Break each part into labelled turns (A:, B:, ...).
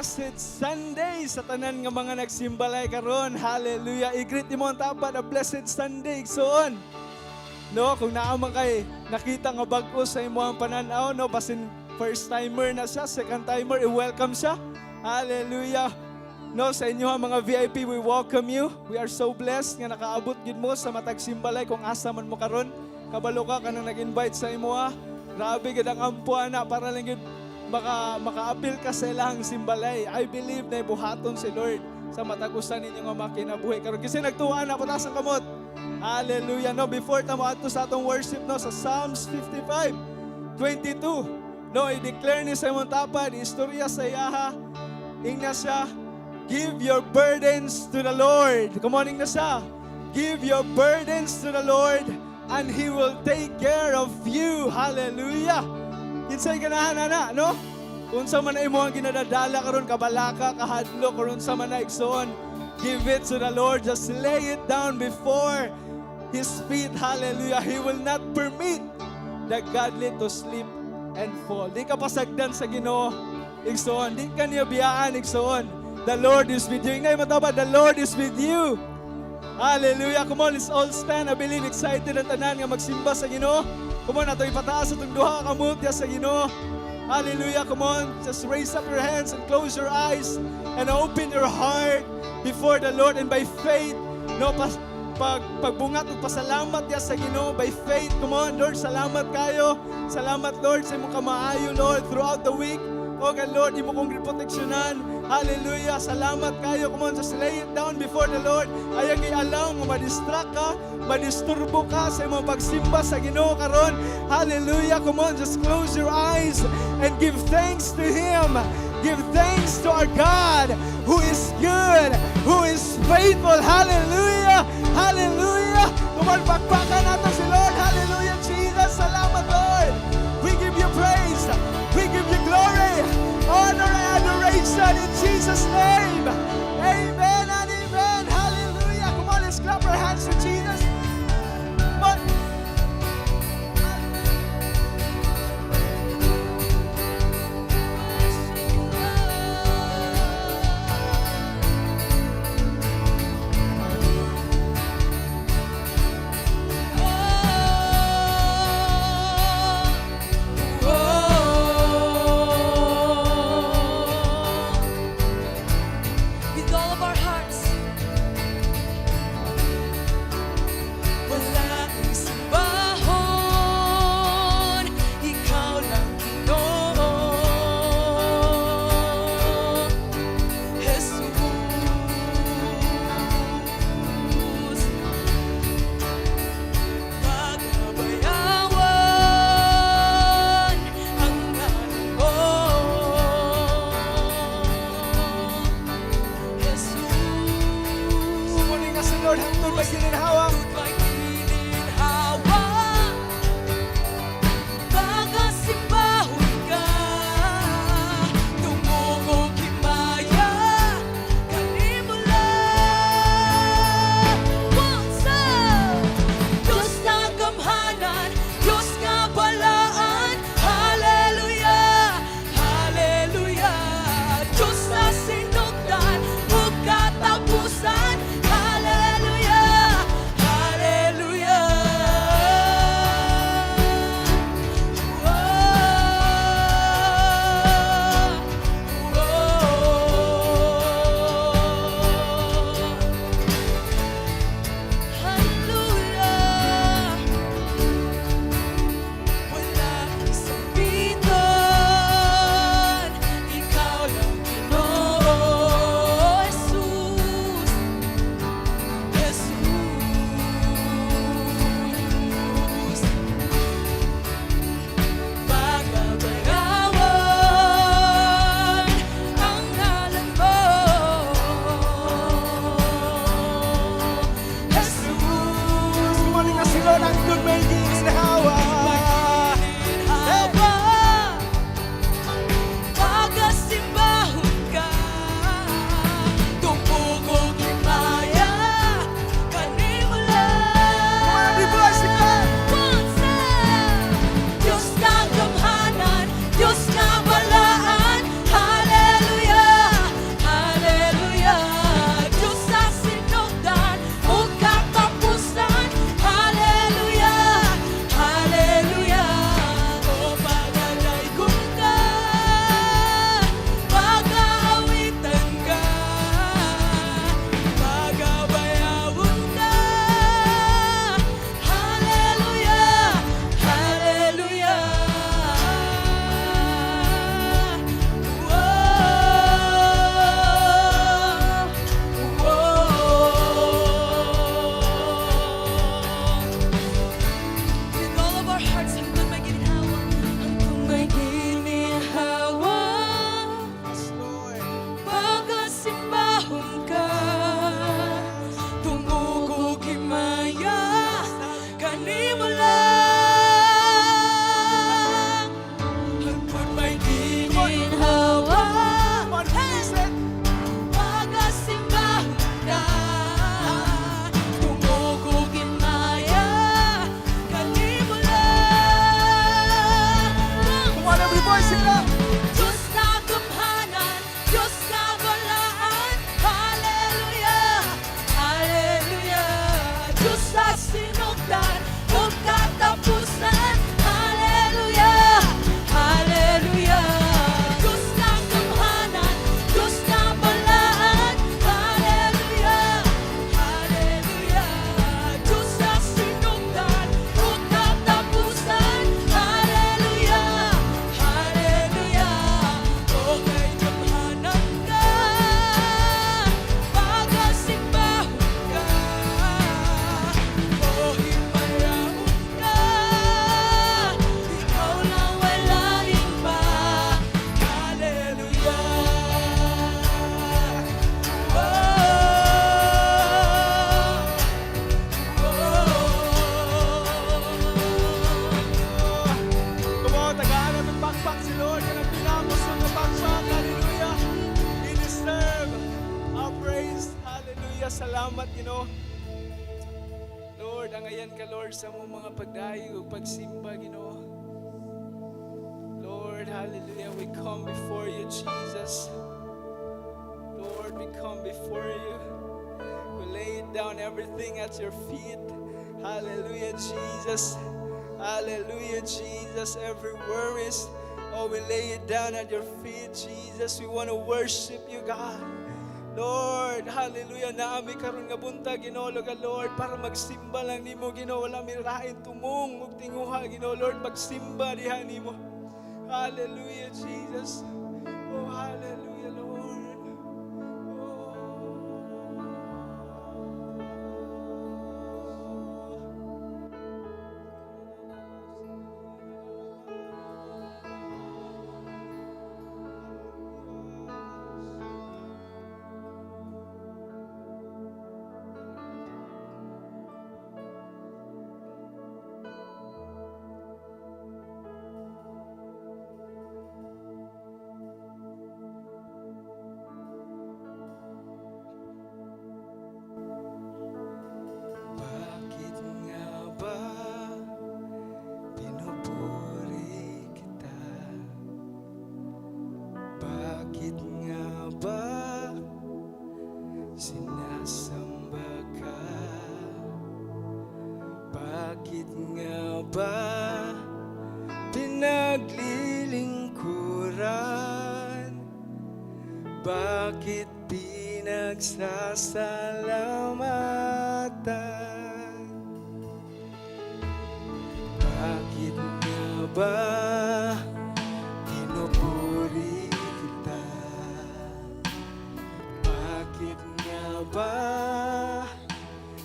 A: blessed Sunday sa tanan nga mga nagsimbalay karon. Hallelujah. I-greet mo ang tapat a blessed Sunday igsoon. No, kung naaman kay nakita nga bag-o sa imong pananaw, no, basin first timer na siya, second timer, i-welcome siya. Hallelujah. No, sa inyo mga VIP, we welcome you. We are so blessed nga nakaabot gid mo sa matag simbalay kung asa man mo karon. Kabalo ka kanang nag-invite sa imo ha. Grabe gid ang ampuana para lang gid maka-appeal ka sa ilang simbalay. I believe na ibuhaton si Lord sa matagusan ninyo nga makinabuhi karon. Kasi nagtuwa na putas ang kamot. Hallelujah. No, before tamo adto sa atong worship no sa Psalms 55:22. No, i-declare ni Simon Tapa, di istorya sa iyaha. Ingna siya, give your burdens to the Lord. Come on, ingna siya. Give your burdens to the Lord and He will take care of you. Hallelujah. Kinsay ganahan ana, no? Unsa man imo ang ginadadala karon kabalaka, kahadlok, or unsa man na igsoon, give it to the Lord. Just lay it down before His feet. Hallelujah. He will not permit the godly to sleep and fall. Di ka pasagdan sa Ginoo, igsoon. Di ka niya biyaan, igsoon. The Lord is with you. Ingay mataba, the Lord is with you. Hallelujah. Come on, let's all stand. I believe excited ang tanan nga magsimba sa Ginoo. Come on, ato ipataas itong duha ka multya sa Ginoo. Hallelujah. Come on, just raise up your hands and close your eyes and open your heart before the Lord, and by faith, no, pagbungat ug pasalamat ya sa Ginoo by faith. Come on, Lord, salamat kayo. Salamat, Lord, sa imong kamaayo, Lord, throughout the week. Oh God, Lord, imo kong proteksyonan. Hallelujah. Salamat kayo. Come on, just lay it down before the Lord. Ayang i-allow mo madistract ka, madisturbo ka sa imong pagsimba sa Ginoo karon. Hallelujah. Come on, just close your eyes and give thanks to Him. Give thanks to our God who is good, who is faithful. Hallelujah. Hallelujah. Come on, pakpakan natin si Lord. Hallelujah, Jesus. Salamat, Lord. We give you praise. We give you glory, honor, and adoration in Jesus' name. Amen and amen. Hallelujah. Come on, let's clap our hands to Jesus. Come on. salamat, Ginoo. Lord, angayan ka, Lord, sa mong mga pagdayo ug pagsimba, Ginoo. Lord, hallelujah, we come before you, Jesus. Lord, we come before you. We lay down everything at your feet. Hallelujah, Jesus. Hallelujah, Jesus. Every worries, oh, we lay it down at your feet, Jesus. We want to worship you, God. Lord, hallelujah, naami karon nga buntag, Ginoo, Lord, para magsimba lang nimo, Ginoo, wala mi rain tumong ug tinguha, Ginoo, Lord, magsimba diha nimo. Hallelujah, Jesus. Oh, hallelujah, Lord. Bakit nga ba pinupuri kita? Bakit nga ba sinasamba ka? Bakit nga ba pinaglilingkuran? Bakit pinagsasalamatan? Bakit nga ba pinupuri kita? Bakit nga ba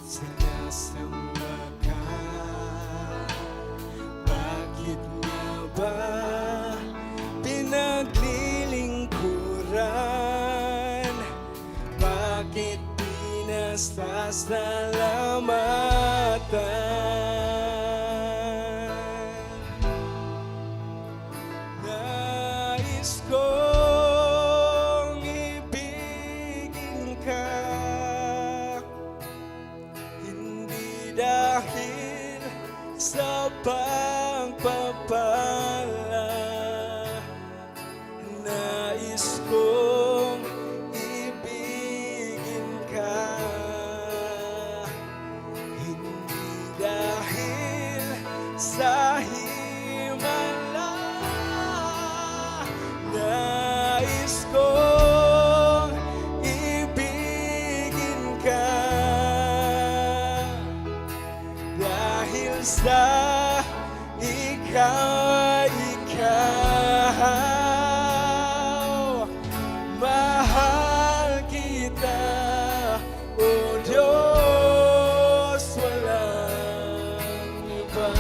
A: sinasamba ka? Bakit nga ba pinaglilingkuran? Bakit pinasasalamatan? Nais kong ibigin ka, hindi dahil sa pagpapala. Nais kong ibigin ka, hindi dahil sa himala. Nais kong ibigin ka, dahil sa ikaw, mahal kita, O Diyos, walang iba.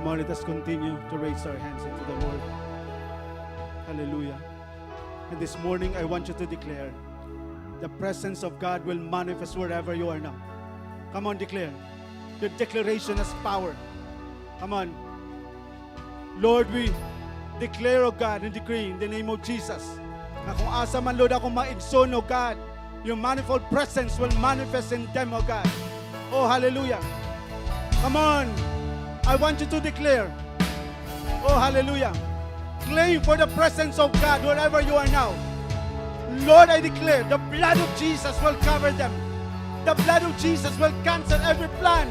B: Come on, let us continue to raise our hands unto the Lord. Hallelujah. And this morning, I want you to declare, the presence of God will manifest wherever you are now. Come on, declare. Your declaration has power. Come on. Lord, we declare, O God, and decree in the name of Jesus, na kung asa man, Lord, ako maigsoon, O God, your manifold presence will manifest in them, O God. Oh, hallelujah. Come on. I want you to declare. Oh, hallelujah. Claim for the presence of God wherever you are now. Lord, I declare the blood of Jesus will cover them. The blood of Jesus will cancel every plan,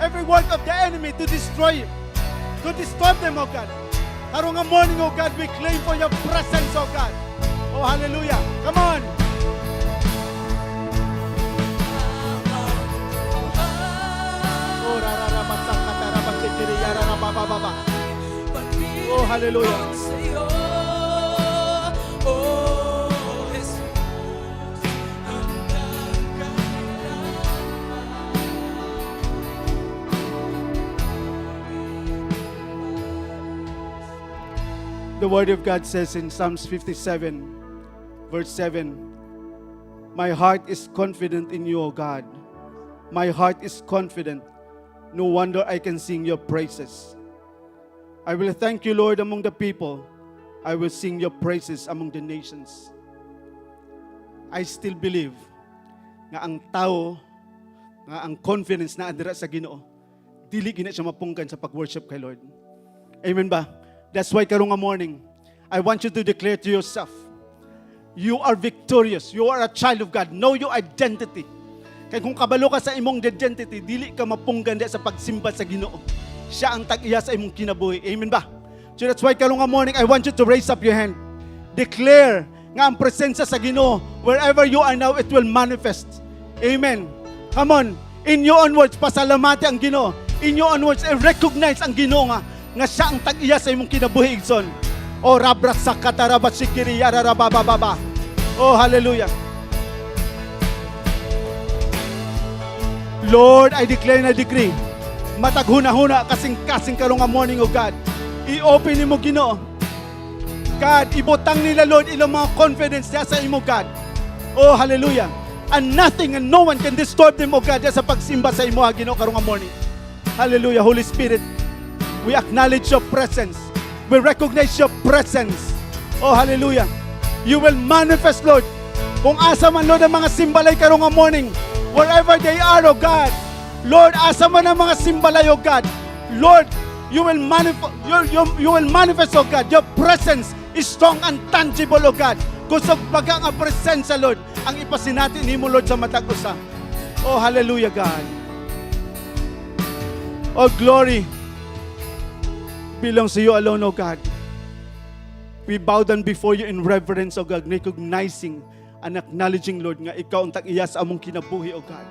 B: every work of the enemy to destroy you, to disturb them, oh God. Karong nga morning, oh God, we claim for your presence, oh God. Oh, hallelujah. Come on. Oh, oh, hallelujah. The Word of God says in Psalms 57, verse 7, my heart is confident in you, O God. My heart is confident. No wonder I can sing your praises. I will thank you, Lord, among the people. I will sing your praises among the nations. I still believe nga ang tao, nga ang confidence na andira sa Ginoo, dili gina siya mapungkan sa pag-worship kay Lord. Amen ba? That's why karong nga morning, I want you to declare to yourself, you are victorious. You are a child of God. Know your identity. Kaya kung kabalo ka sa imong identity, dili ka mapunggan sa pagsimba sa Ginoo. Siya ang tag-iya sa imong kinabuhi. Amen ba? So that's why karong nga morning, I want you to raise up your hand. Declare nga ang presensya sa Ginoo, wherever you are now, it will manifest. Amen. Come on. In your own words, pasalamati ang Ginoo. In your own words, recognize ang Ginoo nga siya ang tag-iya sa imong kinabuhi, igsoon. Oh, rabrak sa katarabat sikiri yararabababa. Oh, hallelujah. Lord, I declare and I decree, mataghuna-huna kasing-kasing karong nga morning, oh God. I-open mo, Ginoo. God, ibutang nila, Lord, ilang mga confidence niya sa imo, God. Oh, hallelujah. And nothing and no one can disturb them, oh God, sa pagsimba sa imo, Ginoo, karong nga morning. Hallelujah. Holy Spirit, we acknowledge your presence. We recognize your presence. Oh, hallelujah. You will manifest, Lord. Kung asa man, Lord, ang mga simbalay karong nga morning, wherever they are, oh God. Lord, asa man ang mga simbalay, oh God. Lord, you will manifest, oh God. Your presence is strong and tangible, oh God. Kusog bagang ang presensya, Lord, ang ipasinati nimo, Lord, sa matag usa. Oh, hallelujah, God. Oh, glory belongs to you alone, oh God. We bow down before you in reverence, oh God, recognizing and acknowledging, Lord, nga ikaw ang tag-iya sa among kinabuhi, oh God.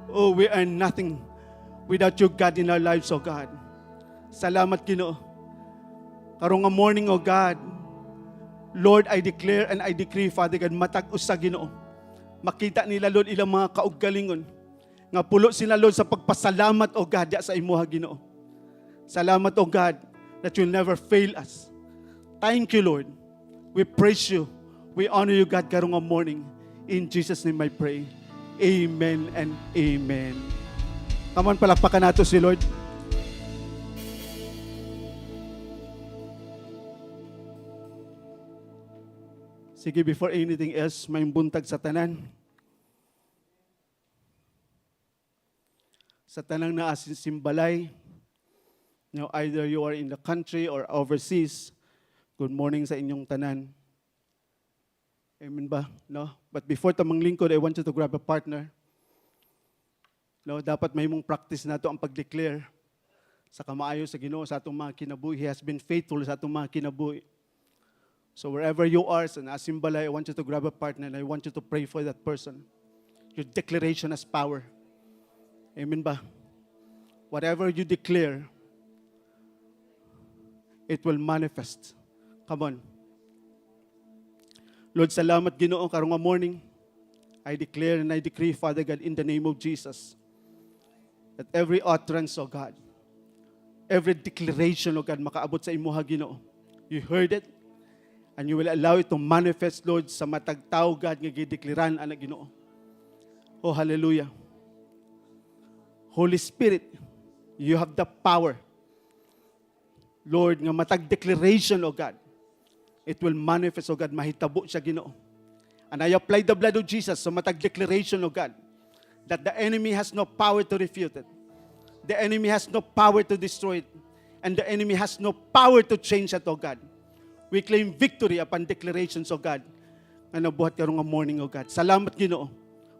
B: Oh, we are nothing without you, God, in our lives, oh God. Salamat, Ginoo. Karong nga morning, oh God, Lord, I declare and I decree, Father God, matag-us sa Ginoo. Makita nila, Lord, ilang mga kaugalingon. Nga pulo sila, Lord, sa pagpasalamat, oh God, sa imuha, Ginoo. Salamat, oh God, that you'll never fail us. Thank you, Lord. We praise you. We honor you, God, karong nga morning. In Jesus' name I pray. Amen and amen. Come on, palakpakan nato si Lord. Sige, before anything else, may buntag sa tanan. Sa tanang na simbalay, now, either you are in the country or overseas, good morning sa inyong tanan. Amen ba? No? But before tamang lingkod, I want you to grab a partner. No, dapat may mong practice na ito ang pag-declare sa kamaayo sa Ginoo sa atong mga kinabuhi. He has been faithful sa atong mga kinabuhi. So wherever you are, sa nasimbalay, I want you to grab a partner and I want you to pray for that person. Your declaration has power. Amen ba? Whatever you declare, it will manifest. Come on. Lord, salamat, Ginoo, karong nga morning. I declare and I decree, Father God, in the name of Jesus, that every utterance, oh God, every declaration, O God, makaabot sa imuha, Ginoo. You heard it, and you will allow it to manifest, Lord, sa matag tao, God, nga gideklaran, anak Ginoo. Oh, hallelujah. Holy Spirit, you have the power. Lord, nga matag declaration, O God, it will manifest, O God, mahitabo siya, Ginoo. And I apply the blood of Jesus sa matag declaration, O God, that the enemy has no power to refute it. The enemy has no power to destroy it. And the enemy has no power to change it, O God. We claim victory upon declarations, O God. Na nabuhat karong nga morning, O God. Salamat, Ginoo.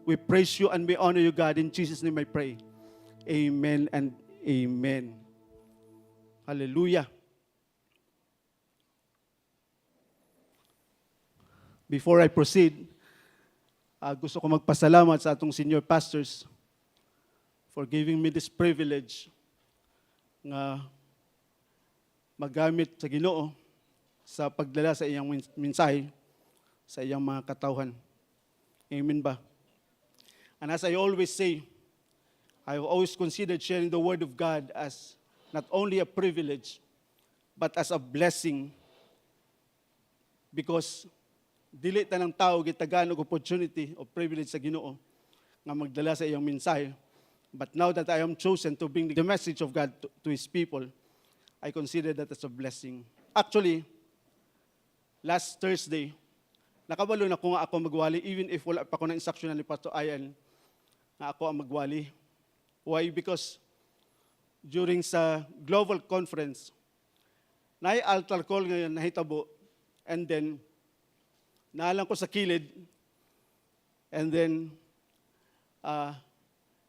B: We praise you and we honor you, God. In Jesus' name I pray. Amen and amen. Hallelujah. Before I proceed, gusto ko magpasalamat sa atong senior pastors for giving me this privilege nga magamit sa Ginoo sa pagdala sa iyang mensahe sa iyang mga katawhan. Amen ba? And as I always say, I have always considered sharing the Word of God as not only a privilege, but as a blessing, because dili tanang tao gitagaan og opportunity o privilege sa Ginoo nga magdala sa iyang mensahe. But now that I am chosen to bring the message of God to His people, I consider that as a blessing. Actually, last Thursday, nakabalo na ko nga ako magwali, even if wala pa ko na instruction ni Pastor Ayan, na ako ang magwali. Why? Because during sa global conference, naay altar call ngayon nahitabo, and then, naalang ko sa kilid, and then,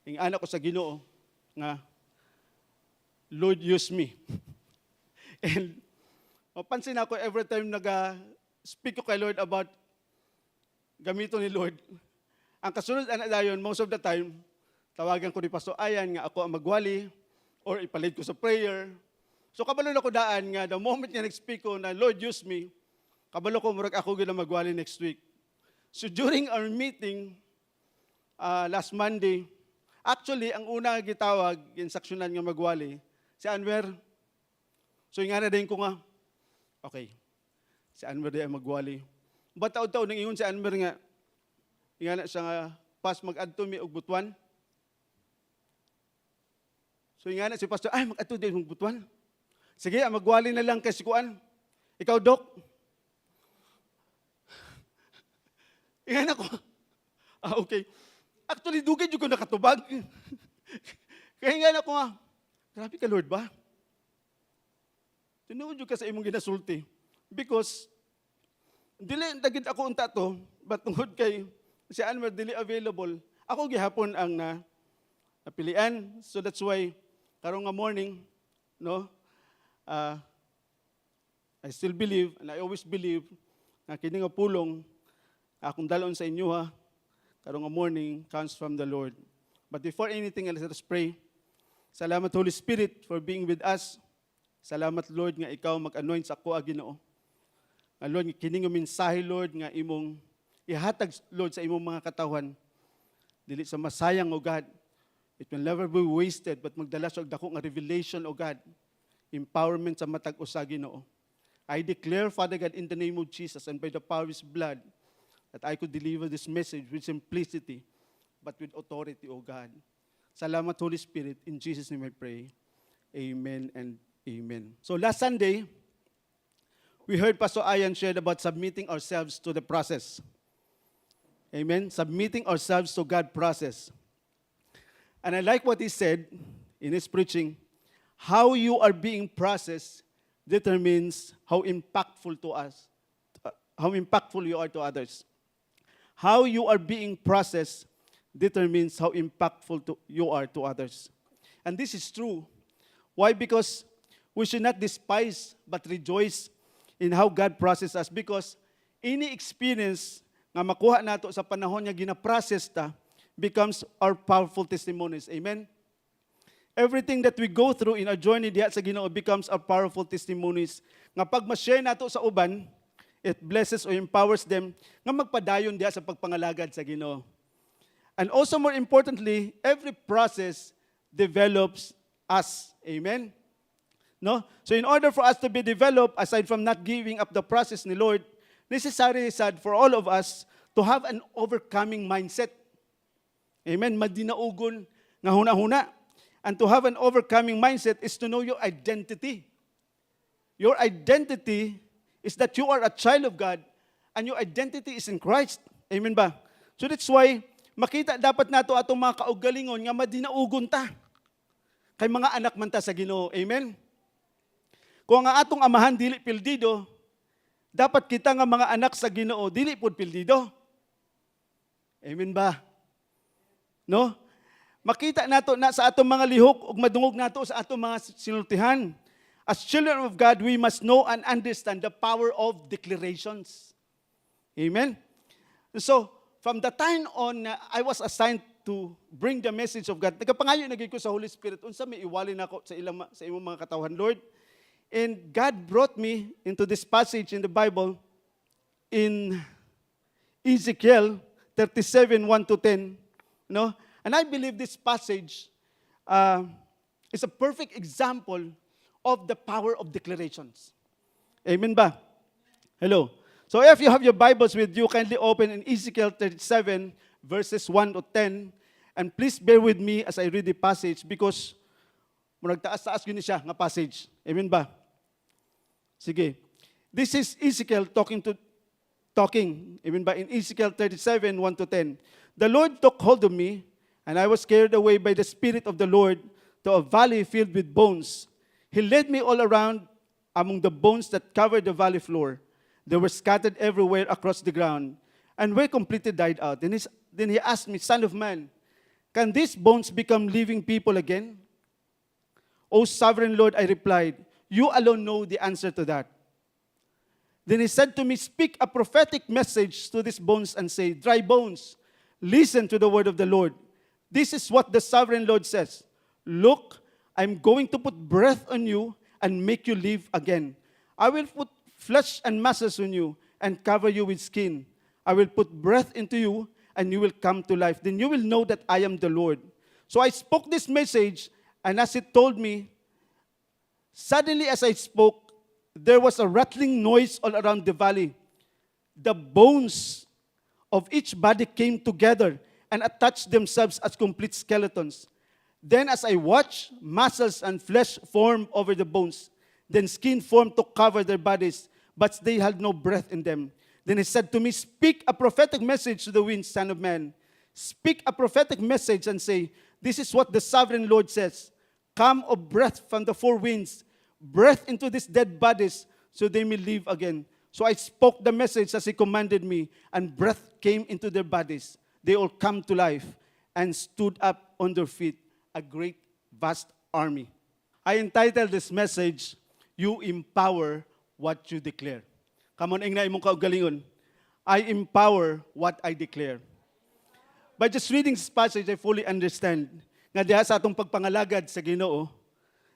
B: yung anak ko sa Ginoo nga, Lord, use me. And mapansin ako every time nag-speak ko kay Lord about gamito ni Lord, ang kasunod na dayon, most of the time, tawagan ko ni Pastor Ayan nga ako ang magwali or ipalit ko sa prayer. So kabalo na ko daan nga the moment niya nag-speak ko na Lord, use me, kabalo ko murag ako gina magwali next week. So during our meeting last Monday, actually, ang una gitawag, insaksyonan nga magwali, si Anwer. So, nga na din ko nga, okay, si Anwer din ang magwali. But taon-taon, nang ingon si Anwer nga, nga na siya nga, pas mag-adto mi og butuan. So, nga na si Pastor, ay, mag-adto din og butuan. Sige, magwali na lang kay Sikuan. Ikaw, Dok. Nga na ko, okay. Actually, dugay dyan ko nakatubag. Kaya nga na ko nga, grabe ka Lord ba? Tinuod dyan ka sa imong ginasulti. Because, dili dagit ako unta to, but tungod kay si Anwar dili available, ako gihapon ang napilian. So that's why, karong nga morning, no, I still believe, and I always believe, na kini nga pulong, akong dalon sa inyo ha, karong morning comes from the Lord. But before anything else, let us pray. Salamat Holy Spirit for being with us. Salamat Lord nga ikaw mag-anoint sa ako, Ginoo. Lord, kining mensahe Lord nga imong ihatag Lord sa imong mga katawan. Dili sa masayang o God. It will never be wasted, but magdala sa dako nga revelation o God. Empowerment sa matag usa, Ginoo. I declare, Father God, in the name of Jesus and by the power of His blood, that I could deliver this message with simplicity, but with authority, O God. Salamat, Holy Spirit. In Jesus' name I pray. Amen and amen. So last Sunday, we heard Pastor Ayan shared about submitting ourselves to the process. Amen? Submitting ourselves to God's process. And I like what he said in his preaching. How you are being processed determines how impactful to us, how impactful you are to others. How you are being processed determines how impactful you are to others. And this is true. Why? Because we should not despise but rejoice in how God processes us. Because any experience nga makuha nato sa panahon niya gina-process ta becomes our powerful testimonies. Amen? Everything that we go through in our journey diha sa Ginoo becomes our powerful testimonies. Nga pag ma-share nato sa uban, it blesses or empowers them nga magpadayon diha sa pagpangalagad sa Ginoo. And also more importantly, every process develops us. Amen? No? So in order for us to be developed, aside from not giving up the process ni Lord, necessary sad for all of us to have an overcoming mindset. Amen. Madinaugon nga huna-huna. And to have an overcoming mindset is to know your identity. Your identity is that you are a child of God and your identity is in Christ. Amen ba? So that's why makita dapat nato atong mga kaugalingon nga madinaugon ta. Kay mga anak man ta sa Ginoo. Amen. Kung ang atong amahan dili pildido, dapat kita nga mga anak sa Ginoo dili pud pildido. Amen ba? No? Makita nato na sa atong mga lihok ug madungog nato sa atong mga sinultihan. As children of God, we must know and understand the power of declarations. Amen? So, from the time on I was assigned to bring the message of God, nagapangayo na ko sa Holy Spirit, unsa may iwalin ako sa imong mga katawhan, Lord. And God brought me into this passage in the Bible in Ezekiel 37, 1 to 10. No? And I believe this passage is a perfect example of the power of declarations. Amen ba? Hello. So if you have your Bibles with you, kindly open in Ezekiel 37, verses 1 to 10. And please bear with me as I read the passage because muragtaas-taas yun siya nga passage. Amen ba? Sige. This is Ezekiel talking. Amen ba? In Ezekiel 37, 1 to 10. The Lord took hold of me, and I was carried away by the Spirit of the Lord to a valley filled with bones. He led me all around among the bones that covered the valley floor. They were scattered everywhere across the ground, and were completely died out. Then he asked me, Son of man, can these bones become living people again? O sovereign Lord, I replied, you alone know the answer to that. Then he said to me, speak a prophetic message to these bones and say, dry bones, listen to the word of the Lord. This is what the sovereign Lord says. Look, I'm going to put breath on you and make you live again. I will put flesh and muscles on you and cover you with skin. I will put breath into you and you will come to life. Then you will know that I am the Lord. So I spoke this message, and as it told me, suddenly as I spoke, there was a rattling noise all around the valley. The bones of each body came together and attached themselves as complete skeletons. Then as I watched, muscles and flesh formed over the bones. Then skin formed to cover their bodies, but they had no breath in them. Then he said to me, speak a prophetic message to the winds, son of man. Speak a prophetic message and say, this is what the sovereign Lord says. Come, O breath from the four winds, breath into these dead bodies, so they may live again. So I spoke the message as he commanded me, and breath came into their bodies. They all come to life and stood up on their feet, a great, vast army. I entitled this message, You Empower What You Declare. Come on, ingna imong kaugalingon. I empower what I declare. By just reading this passage, I fully understand nga diha sa atong pagpangalagad sa Ginoo,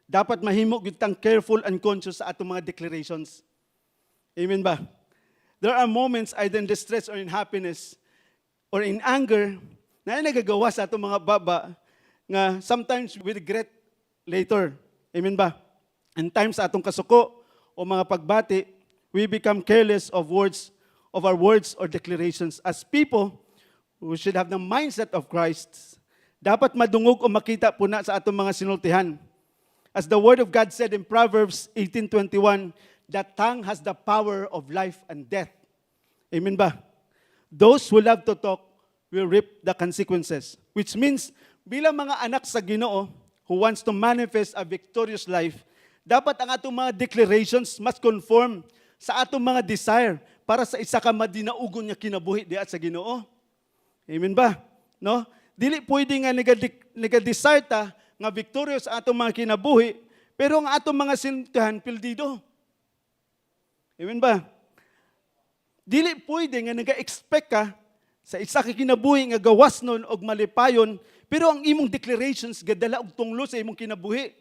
B: dapat mahimo gyud tang careful and conscious sa atong mga declarations. Amen ba? There are moments either in distress or in happiness or in anger na nagagawa sa atong mga baba nga sometimes we regret later. Amen ba? And times sa atong kasuko o mga pagbati, we become careless of our words or declarations. As people who should have the mindset of Christ, dapat madungog o makita po na sa atong mga sinultihan. As the Word of God said in Proverbs 18:21, the tongue has the power of life and death. Amen ba? Those who love to talk will reap the consequences. Which means, bilang mga anak sa Ginoo who wants to manifest a victorious life, dapat ang atong mga declarations must conform sa atong mga desire para sa isa ka madinaugon nga kinabuhi diha sa Ginoo. Amen ba? No? Dili pwede nga nega-desire ta nga victorious atong mga kinabuhi, pero ang atong mga sinultihan pildido. Amen ba? Dili pwede nga nega-expect ka sa isa ka kinabuhi nga gawas nun og malipayon, pero ang imong declarations gadala og tunglo sa imong kinabuhi.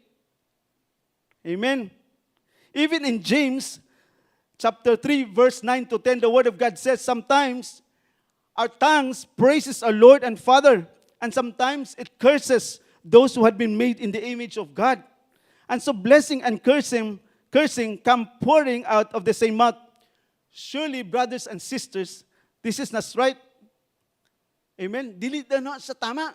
B: Amen. Even in James chapter 3 verse 9 to 10, the word of God says sometimes our tongues praises our Lord and Father, and sometimes it curses those who had been made in the image of God. And so blessing and cursing come pouring out of the same mouth. Surely, brothers and sisters, this is not right. Amen? Dili na sa tama.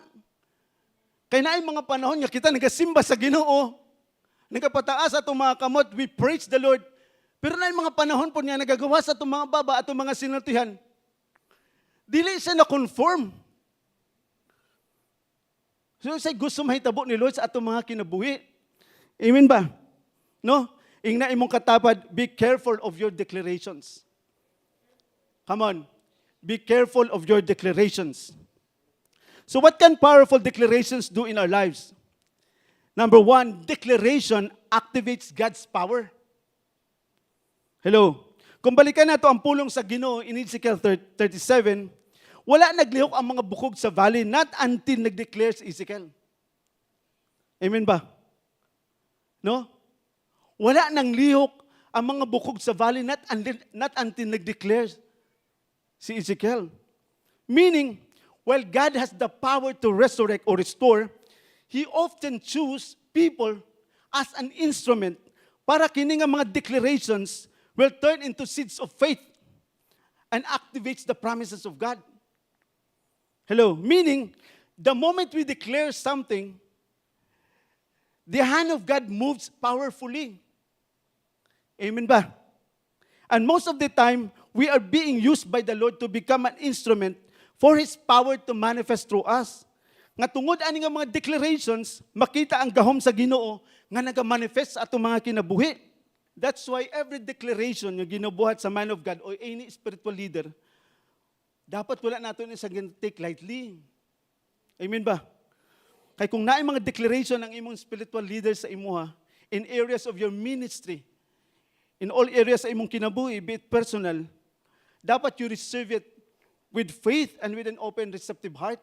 B: Kaya na mga panahon nga kita nagasimba sa Ginoo, nagapataas atong mga kamot, we praise the Lord. Pero na mga panahon po niya nagagawa sa atong mga baba, atong mga sinultihan, dili siya na-conform. So, siya gusto mahitabo ni Lord sa atong mga kinabuhi. Amen ba? No? Ingna imong katapad, be careful of your declarations. Come on. Be careful of your declarations. So what can powerful declarations do in our lives? Number one, declaration activates God's power. Hello. Kung balikan nato ang pulong sa Ginoo in Ezekiel 37, wala naglihok ang mga bukog sa valley not until nag-declare si Ezekiel. Amen ba? No? Wala nang lihok ang mga bukog sa valley not until nag-declare si Ezekiel. Meaning, while God has the power to resurrect or restore, He often chooses people as an instrument para kini nga mga declarations will turn into seeds of faith and activates the promises of God. Hello? Meaning, the moment we declare something, the hand of God moves powerfully. Amen ba? And most of the time, we are being used by the Lord to become an instrument for His power to manifest through us. Nga tungod ani nga mga declarations, makita ang gahom sa Ginoo nga nagamanifest sa atong mga kinabuhi. That's why every declaration nga ginabuhat sa man of God o any spiritual leader, dapat wala nato ni sa take lightly. Amen ba? Kay kung naay mga declaration ng imong spiritual leader sa imuha in areas of your ministry, in all areas sa imong kinabuhi, be it personal, dapat you receive it with faith and with an open, receptive heart.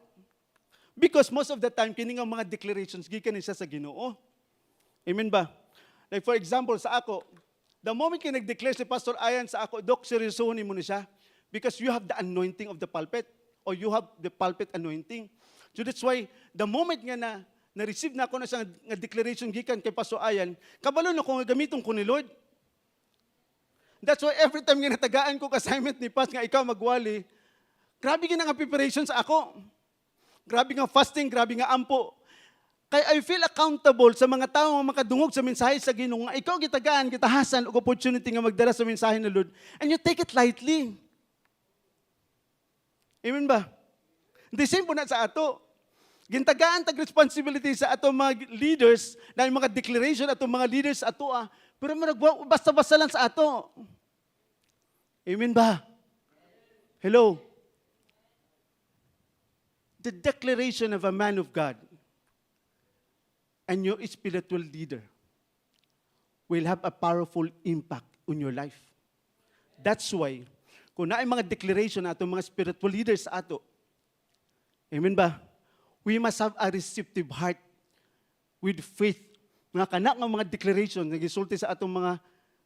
B: Because most of the time, kini nga mga declarations, gikan siya sa Ginoo. Amen ba? Like for example, sa ako, the moment ka nag-declare si Pastor Ayan sa ako, Dok, seryosohin mo na siya. Because you have the anointing of the pulpit, or you have the pulpit anointing. So that's why, the moment nga na-receive na ako na sa declaration gikan kay Pastor Ayan, kabalo na kung gamiton ko ni Lord. That's why every time nga natagaan ko assignment ni Pas nga ikaw magwali, grabe nga nga preparation sa ako. Grabe nga fasting, grabe nga ampo. Kaya I feel accountable sa mga tao nga makadungog sa mensahe sa Ginoo nga ikaw gitagaan, gitahasan og opportunity nga magdala sa mensahe ni Lord. And you take it lightly. Amen ba? The same po na sa ato. Gintagaan tag responsibility sa ato mga leaders na yung mga declaration ato mga leaders ato pero basta-basta lang sa ato. Amen ba? Hello? The declaration of a man of God and your spiritual leader will have a powerful impact on your life. That's why, kung naay mga declaration na mga spiritual leaders sa ato, amen ba? We must have a receptive heart with faith. Mga kanak ng mga declaration na gisulti sa atong mga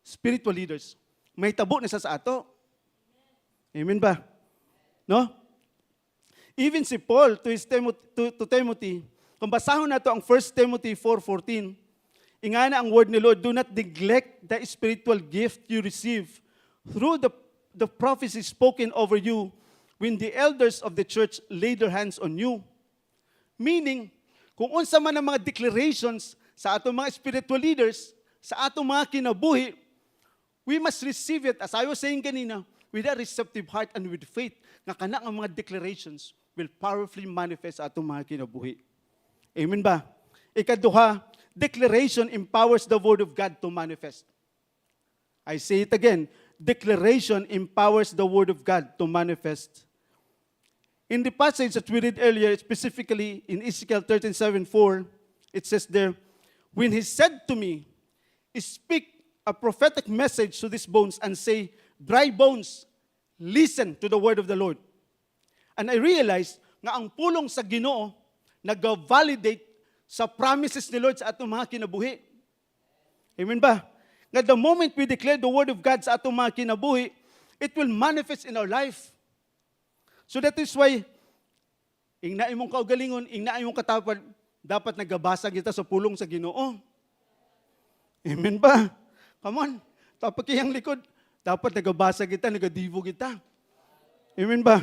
B: spiritual leaders, may tabo na sa ato. Amen ba? No? Even si Paul to Timothy, kung basahon nato ang 1 Timothy 4:14, ingana ang word ni Lord, do not neglect the spiritual gift you receive through the prophecy spoken over you when the elders of the church laid their hands on you. Meaning, kung unsa man ang mga declarations sa atong mga spiritual leaders, sa atong mga kinabuhi, we must receive it, as I was saying kanina, with a receptive heart and with faith, nga kana ang mga declarations will powerfully manifest sa atong mga kinabuhi. Amen ba? Ikaduha, declaration empowers the word of God to manifest. I say it again, declaration empowers the word of God to manifest. In the passage that we read earlier, specifically in Ezekiel 37:4, it says there, when he said to me, speak a prophetic message to these bones and say, dry bones, listen to the word of the Lord. And I realized nga ang pulong sa Ginoo nag-validate sa promises ni Lord sa atong mga kinabuhi. Amen ba? Nga the moment we declare the word of God sa atong mga kinabuhi, it will manifest in our life. So that is why, ingna imong kaugalingon, ingna imong katapad, dapat nagabasa kita sa pulong sa Ginoo. Amen ba? Come on. Tapos kayang likod, dapat nagabasa kita, nagadivo kita. Amen ba?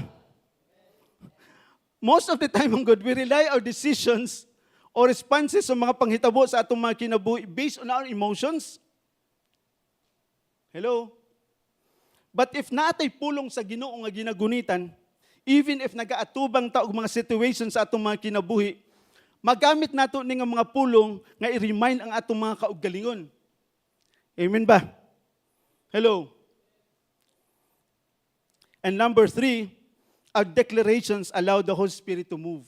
B: Most of the time, ang God, we rely our decisions or responses sa mga panghitabo sa atong mga kinabuhi based on our emotions. Hello? But if natay pulong sa Ginoo nga ginagunitan, even if nagaatubang ta og mga situations sa atong mga kinabuhi, magamit nato ni nga mga pulong nga i-remind ang atong mga kaugalingon. Amen ba? Hello? And number 3, our declarations allow the Holy Spirit to move.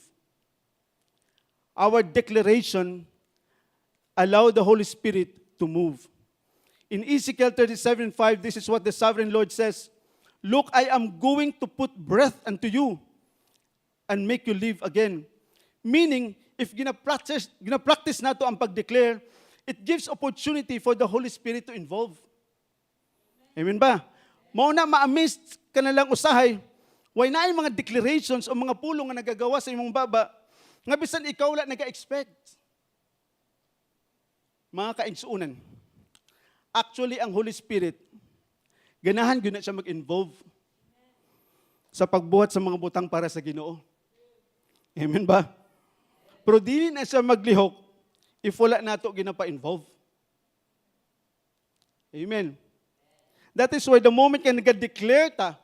B: Our declaration allow the Holy Spirit to move. In Ezekiel 37:5, this is what the sovereign Lord says, "Look, I am going to put breath unto you and make you live again." Meaning, if gina-practice nato ang pag-declare, it gives opportunity for the Holy Spirit to involve. Amen ba? Mao na ma-amaze ka na lang usahay, why na yung mga declarations o mga pulong nga nagagawa sa imong baba, nga bisan ikaw la nag-expect. Mga kaigsuunan, actually ang Holy Spirit, ganahan gyud na siya mag-involve sa pagbuhat sa mga butang para sa Ginoo. Amen ba? Pero dili na siya maglihok if wala nato ginapa-involve. Amen. That is why the moment ka nag-declare ta,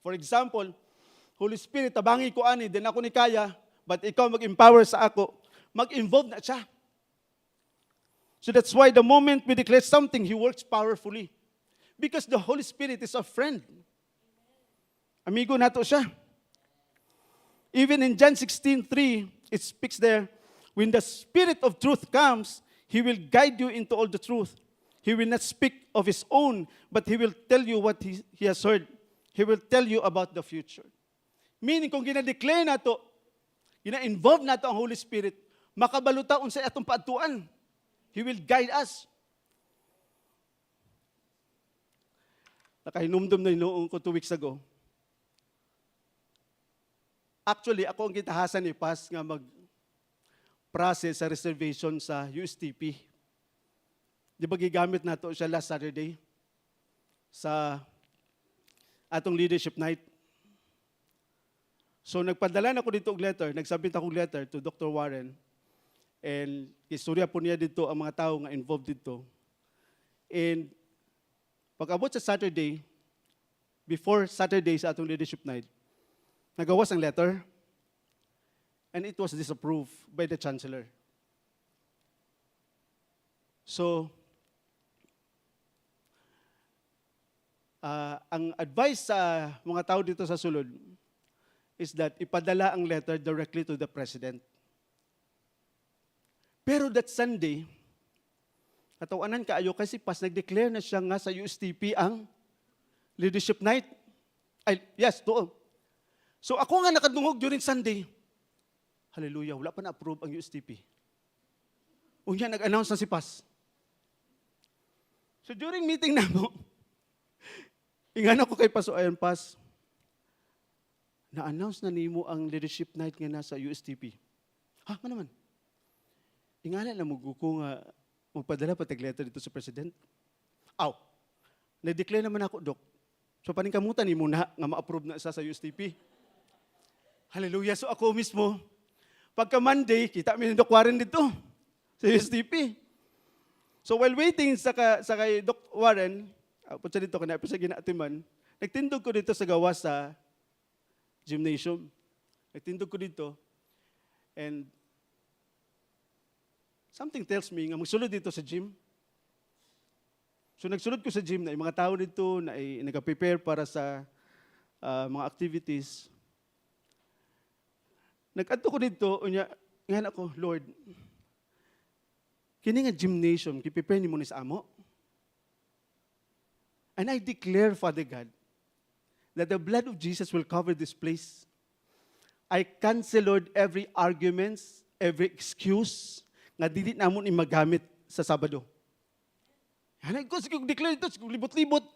B: for example, Holy Spirit, tabangi ko ani, din ako ni kaya, but ikaw mag-empower sa ako, mag-involve na siya. So that's why the moment we declare something, He works powerfully. Because the Holy Spirit is a friend. Amigo nato siya. Even in John 16:3, it speaks there, when the Spirit of truth comes, He will guide you into all the truth. He will not speak of His own, but He will tell you what He has heard. He will tell you about the future. Meaning, kung gina-declare nato, gina-involve nato ang Holy Spirit, makabaluta unsay atong paadtuan. He will guide us. Nakahinumdum na noong ko 2 weeks ago. Actually, ako ang gitahasan ni Pas nga mag-process sa reservation sa USTP. Di ba gigamit nato siya last Saturday sa atong leadership night. So nagpadala na ko dito og letter, nagsabit ako letter to Dr. Warren. And istorya po niya dito ang mga tao nga involved dito. And pag-abot sa Saturday, before Saturday sa atong leadership night, nagawas ang letter. And it was disapproved by the chancellor. So, ang advice sa mga tao dito sa sulod is that ipadala ang letter directly to the president. Pero that Sunday, katawanan kaayo kasi pas nag-declare na siya nga sa USTP ang leadership night. Ay, yes, to. So ako nga nakadungog during Sunday. Hallelujah, wala pa na-approve ang USTP. Unya, nag-announce na si Pas. So during meeting na mo, ingana ko kay Paso Ayon, Pas, na-announce na nimo ang leadership night nga nasa USTP. Ha, nga naman? Ingana na mo ko nga magpadala patag letter dito sa president. Aw, na-declare naman ako, Dok. So paningkamutan ni mo na nga ma-approve na sa USTP. Hallelujah. So ako mismo, pagka Monday, kita mi ni Doc Warren dito sa USTP. So while waiting sa kay Doc Warren, punta dito kana pa sa ginaatiman, nagtindog ko dito sa gawas sa gymnasium. Nagtindog ko dito and something tells me nga magsulod dito sa gym. So nagsulod ko sa gym na yung mga tao dito na nag-prepare para sa mga activities. Nag-adto ko dito, nga ako, Lord, kini nga gymnasium, kiprepare ni mo ni sa amo. And I declare, Father God, that the blood of Jesus will cover this place. I cancel, Lord, every arguments, every excuse nga dili namon magamit sa Sabado. Hanay ko, sige kong declare ito, sige kong libot-libot.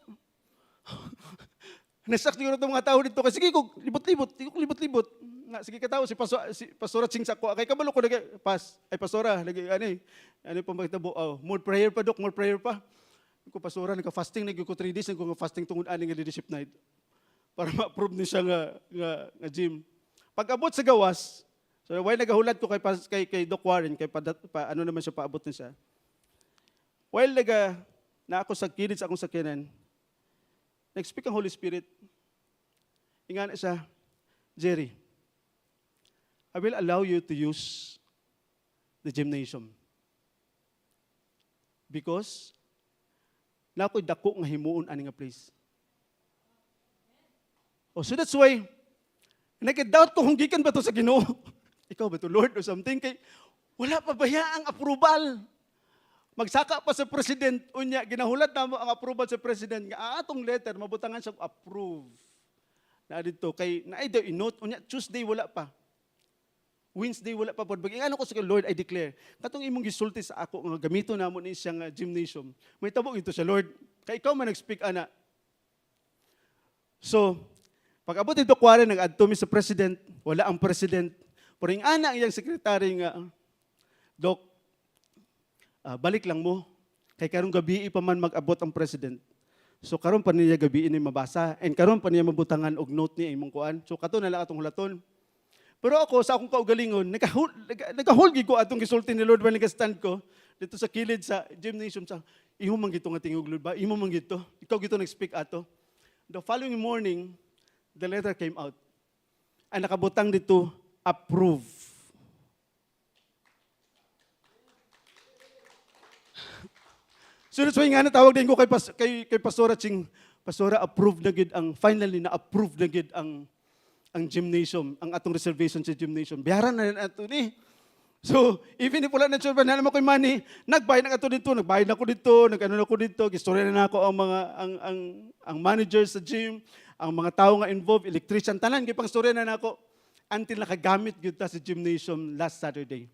B: Nasak siguro itong mga tao dito, kasi sige kong libot-libot, sige kong libot-libot. nga sige katawo si pastora Ching sa ko. Kay kabalo ko lagi pastora lagi ano pa magtabo. More prayer pa dok, more prayer pa. Ko pastora nagka-fasting ko 3 days ko fasting tungod ani nga leadership night para ma-approve ni siya nga gym. Pag-abot sa gawas, so why nagahulat ko kay Doc Warren kay ano naman siya paabot ni siya. While na ako sa kilid sa akong sakyanan, nag-speak ang Holy Spirit. Ingana siya, Jerry, I will allow you to use the gymnasium. Because, na ako'y dako nga himuon ani nga place. Oh, so that's why, nag-doubt ko kung gikan ba to sa Ginoo. Ikaw ba to, Lord, or something? Kay, wala pa ba ang approval? Magsaka pa sa president, unya, ginahulat na mo ang approval sa president, nga atong letter, mabutangan siya approve. Na dito, kay, na-ida inot, unya, Tuesday wala pa. Wednesday wala pa. Pag ano ko sa Lord, I declare, katong imong gisulti sa ako, nga gamito na mo ni siyang gymnasium, may tabok ito siya, Lord, kay ikaw man nag-speak, ana. So, pag-abot ito kware, nag-adto mi sa president, wala ang president, pero yung ana, ang sekretary nga, Doc, balik lang mo. Kay karong gabi pa man mag-abot ang president. So karon pa niya gabi ini mabasa and karon pa niya mabutangan og note ni imong kuan. So kato na lang atong hulaton. Pero ako sa akong kaugalingon, nagahulgi ko atong gisulti ni Lord when nag-stand ko dito sa kilid sa gymnasium sa imo man gito nga tingog Lord ba? Imo man gito. Ikaw gito nag-speak ato. The following morning, the letter came out. Ang nakabutang dito, approve. So that's why nga natawag din ko kay Pastora Ching, Pastora, approve na gid ang, finally na-approve na gid ang gymnasium, ang atong reservation sa gymnasium. Biyaran na rin ato ni. So, even if wala na sure, nalam ako yung money, nagbayad na ato dito, nagbayad na ako dito, nag-ano na ako dito, gistorya na ako ang manager sa gym, ang mga tao nga involved, electrician, tanan, kay pang storya na ako, until nakagamit gid ta sa gymnasium last Saturday.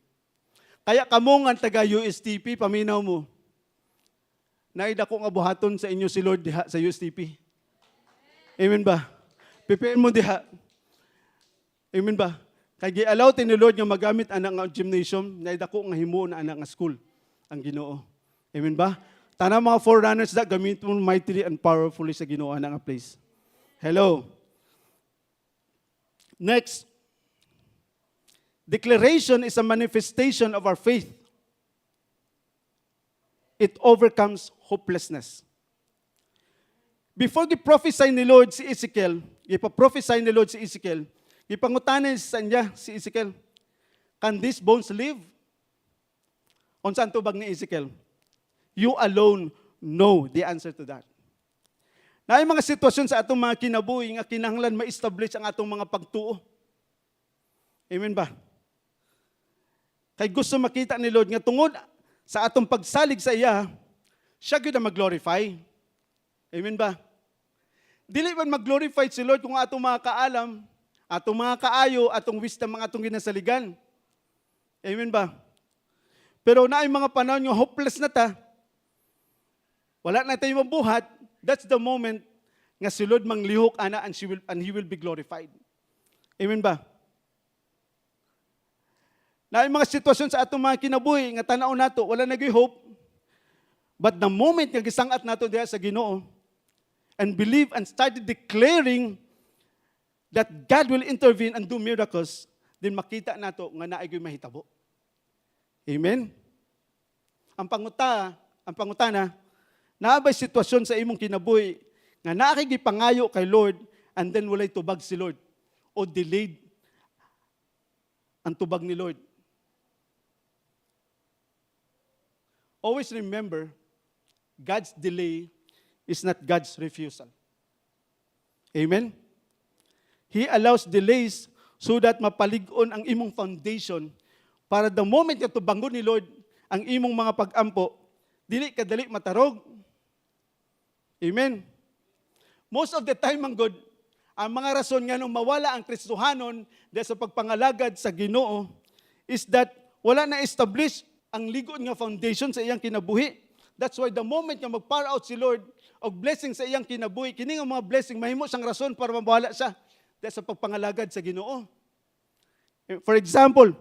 B: Kaya kamo nga taga USTP, paminaw mo, naida ko nga buhaton sa inyo si Lord diha sa USTP. Amen ba? Pipiin mo diha. Amen ba? Kaya gi-allow ni Lord nga magamit anak nga gymnasium, naida ko nga himuon na anak nga school ang Ginoo. Amen ba? Tanang mga forerunners da gamit mo mightily and powerfully sa Ginoo anak nga place. Hello. Next. Declaration is a manifestation of our faith. It overcomes hopelessness. Before gi-prophesy ni Lord si Ezekiel, gipa-prophesy ni Lord si Ezekiel, gipangutanan sa niya si Ezekiel, can these bones live? Unsan tubag ni Ezekiel? You alone know the answer to that. Na mga sitwasyon sa atong mga kinabuhi nga kinahanglan ma-establish ang atong mga pagtuo. Amen ba? Kay gusto makita ni Lord nga tungod sa atong pagsalig sa iya, siya gyud ang mag-glorify. Amen ba? Dili man mag-glorify si Lord kung atong mga kaalam, atong mga kaayo, atong wisdom, mga atong ginasaligan. Amen ba? Pero naay mga panahon nga hopeless na ta, wala na tayo mabuhat, that's the moment nga si Lord manglihok ana and He will be glorified. Amen ba? Na yung mga sitwasyon sa atong mga kinabuhi, nga tanaw nato, wala naging hope. But the moment nga gisangat nato diha sa Ginoo, and believe and started declaring that God will intervene and do miracles, then makita nato nga naay gyud mahitabo. Amen? Ang pangutana, naabay sitwasyon sa imong kinabuhi, nga nakikipangayo kay Lord, and then walay tubag si Lord, o delayed ang tubag ni Lord. Always remember, God's delay is not God's refusal. Amen? He allows delays so that mapalig-on ang imong foundation para the moment nga tubangon ni Lord ang imong mga pag-ampo, dili kadali matarog. Amen? Most of the time, ang God, ang mga rason nga nung mawala ang Kristohanon dahil sa pagpangalagad sa Ginoo is that wala na establish ang ligon nga foundation sa iyang kinabuhi. That's why the moment nga mag-pour out si Lord og blessing sa iyang kinabuhi, kini nga mga blessing mahimo siyang rason para mawala siya dahil sa pagpangalagad sa Ginoo. For example,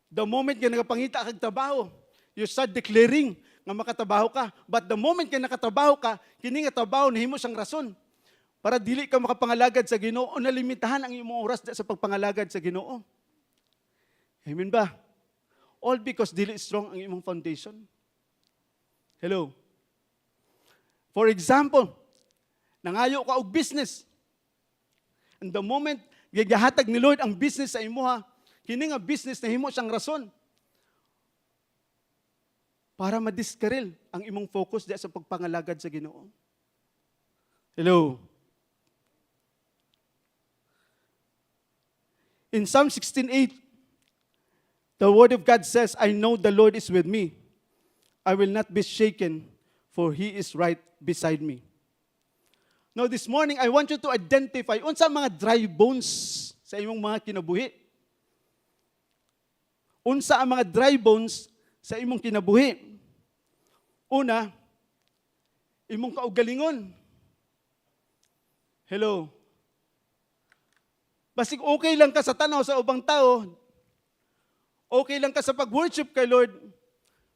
B: the moment ka nagapangita kag trabaho, you start declaring nga makatrabaho ka. But the moment ka nakatrabaho ka, kini nga trabaho nahimo siyang rason para dili ka makapangalagad sa Ginoo o nalimitahan ang imong oras sa pagpangalagad sa Ginoo. Amen ba? All because dili strong ang imong foundation. Hello. For example, nangayo ka og business. And the moment gigahatag ni Lord ang business sa imuha, kini nga business nahimo siyang rason para madiskaril ang imong focus sa pagpangalagad sa Ginoo. Hello. In Psalm 16:8, the word of God says, I know the Lord is with me. I will not be shaken, for He is right beside me. Now this morning, I want you to identify unsa mga dry bones sa imong mga kinabuhi. Unsa ang mga dry bones sa imong kinabuhi? Una, imong kaugalingon. Hello. Basig okay lang ka sa tanaw sa ubang tao, okay lang ka sa pag-worship kay Lord,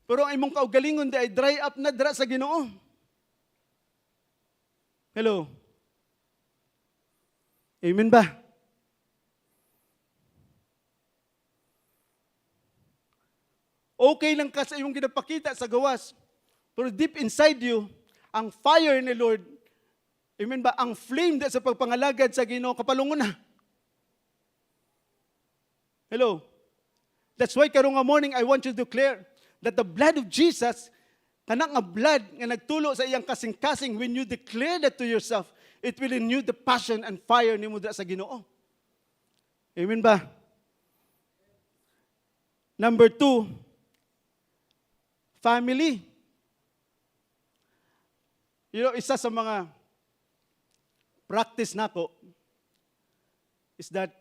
B: pero ang imong kaugalingon di ay dry up na dra sa Ginoo. Hello. Amen ba? Okay lang ka sa imong ginapakita sa gawas, pero deep inside you, ang fire ni Lord, amen ba? Ang flame sa pagpangalagad sa Ginoo, kapalungon na. Hello. That's why karong nga morning, I want you to declare that the blood of Jesus, kanang nga blood nga nagtulo sa iyang kasing-kasing, when you declare that to yourself, it will renew the passion and fire nimo sa Ginoo. Amen ba? Number 2, family. You know, isa sa mga practice nako is that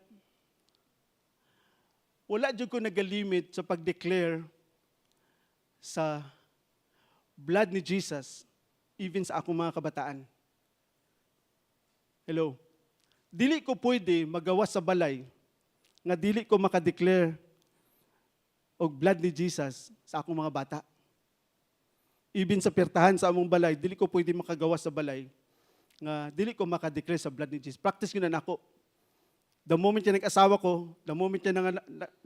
B: wala dyan ko nagalimit sa pag-declare sa blood ni Jesus even sa akong mga kabataan. Hello. Dili ko pwede magawas sa balay nga dili ko makadeclare og blood ni Jesus sa akong mga bata. Even sa pirtahan sa among balay, dili ko pwede makagawas sa balay nga dili ko makadeclare sa blood ni Jesus. Practice ko na nako. The moment yung nag-asawa ko, the moment yung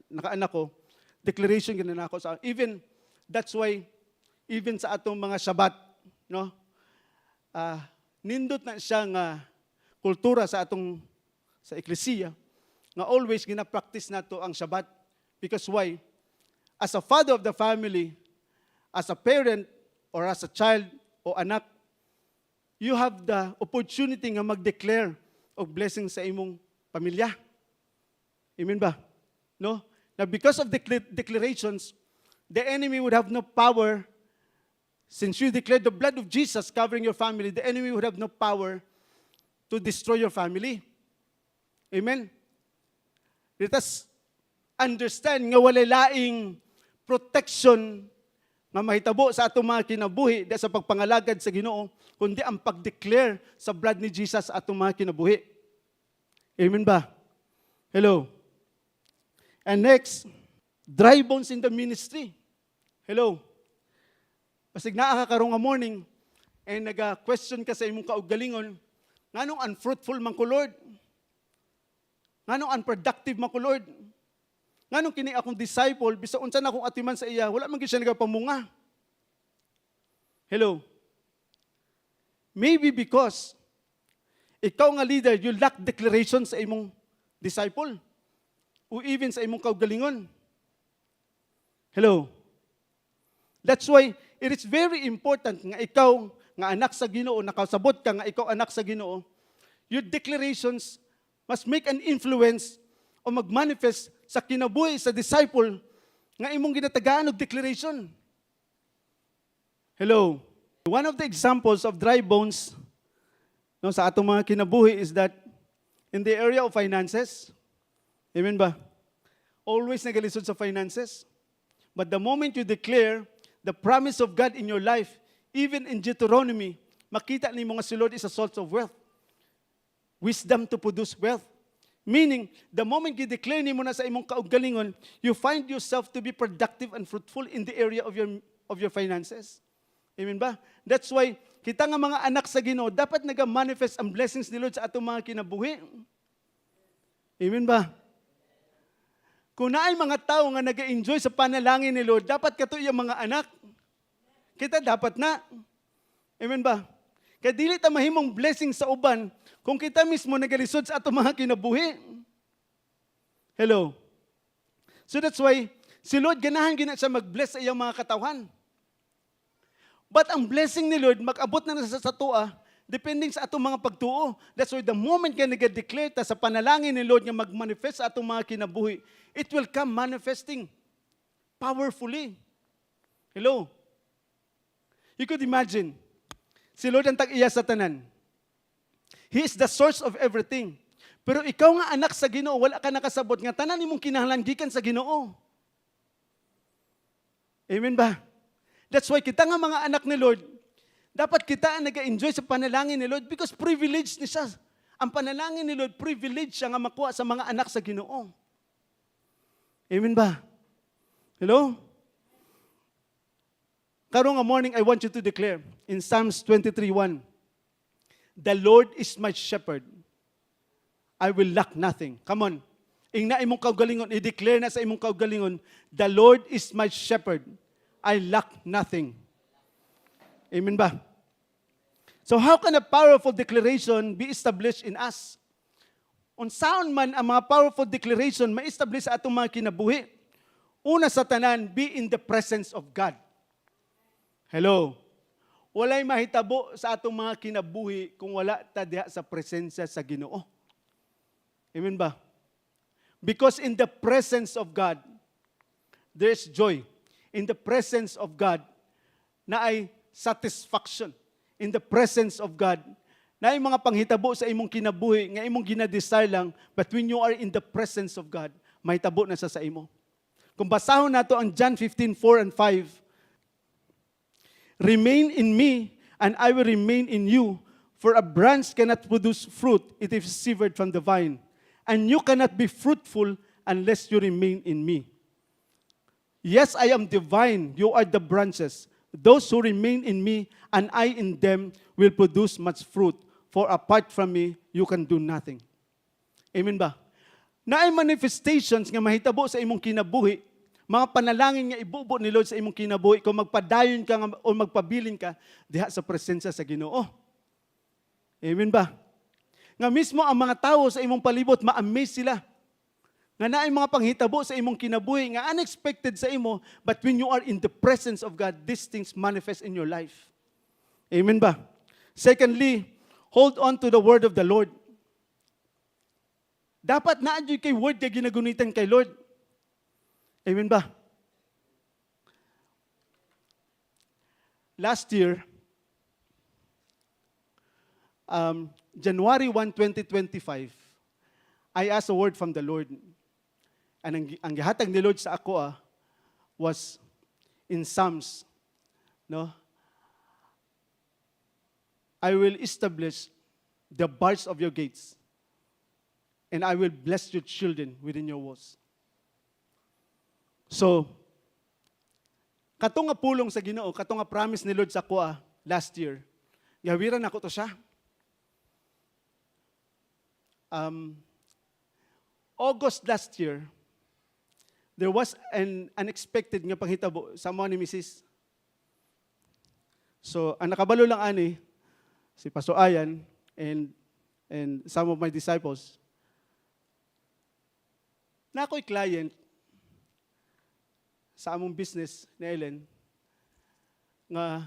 B: nakaanak ko, declaration ko na nako sa even that's why even sa atong mga Shabbat, no? Nindot na siya nga kultura sa atong sa eklesiya nga always gina-practice nato ang Shabbat because why? As a father of the family, as a parent or as a child o anak, you have the opportunity nga mag-declare og blessing sa imong pamilya. Amen ba? No? Now because of the declarations, the enemy would have no power. Since you declared the blood of Jesus covering your family, the enemy would have no power to destroy your family. Amen? Let us understand nga walay laing protection nga mahitabo sa atong mga kinabuhi da sa pagpangalagad sa Ginoo, kundi ang pag-declare sa blood ni Jesus sa atong mga kinabuhi. Amen ba? Hello. And next, dry bones in the ministry. Hello. Pasig naa ka karong nga morning, and nag-question ka sa imong kaugalingon, nganong unfruitful man ko, Lord? Nganong unproductive man ko, Lord? Nganong kini akong disciple, bisa unsa na akong atiman sa iya, wala man gyud siya nagapamunga. Hello. Maybe because ikaw nga leader, you lack declaration sa imong disciple o even sa imong kaugalingon. Hello. That's why it is very important nga ikaw nga anak sa Ginoo, nakasabot ka nga ikaw anak sa Ginoo, your declarations must make an influence o mag-manifest sa kinabuhi sa disciple nga imong ginatagaan og declaration. Hello. One of the examples of dry bones no, sa atong mga kinabuhi is that in the area of finances, amen ba? Always nagalisod sa finances. But the moment you declare the promise of God in your life, even in Deuteronomy, makita ni mga si Lord is a source of wealth. Wisdom to produce wealth. Meaning, the moment you declare nimo na sa imong kaugalingon, you find yourself to be productive and fruitful in the area of your finances. Amen ba? That's why, kita nga mga anak sa Ginoo, dapat naga-manifest ang blessings ni Lord sa atong mga kinabuhi. Amen ba? Kung naay mga tao nga nag-enjoy sa panalangin ni Lord, dapat kato yung mga anak. Kita dapat na. Amen ba? Kaya dili ta mahimong blessing sa uban kung kita mismo nagalisod sa atong mga kinabuhi. Hello. So that's why si Lord ganahan gina siya mag-bless sa iyang mga katawan. But ang blessing ni Lord mag-abot na sa tua depending sa atong mga pagtuo. That's why the moment ka nag-declare ta sa panalangin ni Lord nga mag-manifest sa atong mga kinabuhi, it will come manifesting powerfully. Hello. You could imagine, si Lord ang tag-iya sa tanan. He is the source of everything. Pero ikaw nga anak sa Ginoo, wala ka nakasabot nga tanan imong kinahanglan gikan sa Ginoo. Amen ba? That's why kita nga mga anak ni Lord, dapat kita ang nag-enjoy sa panalangin ni Lord because privilege ni siya. Ang panalangin ni Lord, privilege siya nga makuha sa mga anak sa Ginoo. Amen ba? Hello? Karong nga morning, I want you to declare in Psalms 23:1, the Lord is my shepherd. I will lack nothing. Come on. Ingna imong kaugalingon, i-declare na sa imong kaugalingon, the Lord is my shepherd. I lack nothing. Amen ba? So how can a powerful declaration be established in us? Unsaon man ang mga powerful declaration ma-establish sa atong mga kinabuhi? Una sa tanan, be in the presence of God. Hello. Walay mahitabo sa atong mga kinabuhi kung wala ta diha sa presensya sa Ginoo. Amen ba? Because in the presence of God, there is joy. In the presence of God, na ay satisfaction. In the presence of God, na ay mga panghitabo sa imong kinabuhi, nga imong ginadesire lang, but when you are in the presence of God, mahitabo na sa imo. Kung basahon nato ang John 15:4 and 5, remain in me, and I will remain in you. For a branch cannot produce fruit, it is severed from the vine. And you cannot be fruitful unless you remain in me. Yes, I am the vine, you are the branches. Those who remain in me, and I in them, will produce much fruit. For apart from me, you can do nothing. Amen ba? Na ay manifestations nga mahitabo sa imong kinabuhi, mga panalangin nga ibubo ni Lord sa imong kinabuhi, kung magpadayon ka o magpabilin ka, diha sa presensya sa Ginoo. Amen ba? Nga mismo ang mga tao sa imong palibot, ma-amaze sila. Nga naay mga panghitabo sa imong kinabuhi, nga unexpected sa imo, but when you are in the presence of God, these things manifest in your life. Amen ba? Secondly, hold on to the word of the Lord. Dapat naadyoy kay word nga ginagunitan kay Lord. Amen ba? Last year, January 1, 2025, I asked a word from the Lord. And ang gihatag ni Lord sa ako was in Psalms. No? I will establish the bars of your gates, and I will bless your children within your walls. So, kato nga pulong sa Ginoo, kato nga promise ni Lord sa kuha last year, gawiran ako to siya. August last year, there was an unexpected nga panghitabo sa mga ni Mrs. So, ang nakabalo lang ani, si Pastor Ayan and some of my disciples, na ako'y client sa among business ni Ellen, nga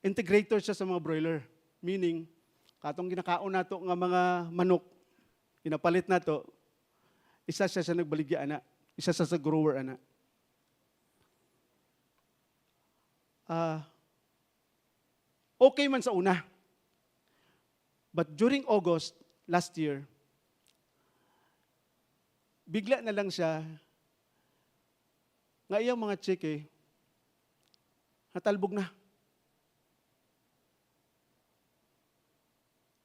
B: integrator siya sa mga broiler. Meaning, katong ginakaon nato nga mga manok, ginapalit nato, isa siya sa nagbaligya ana, isa siya sa grower ana. Okay man sa una. But during August last year, bigla na lang siya nga iyang mga cheque, natalbog na.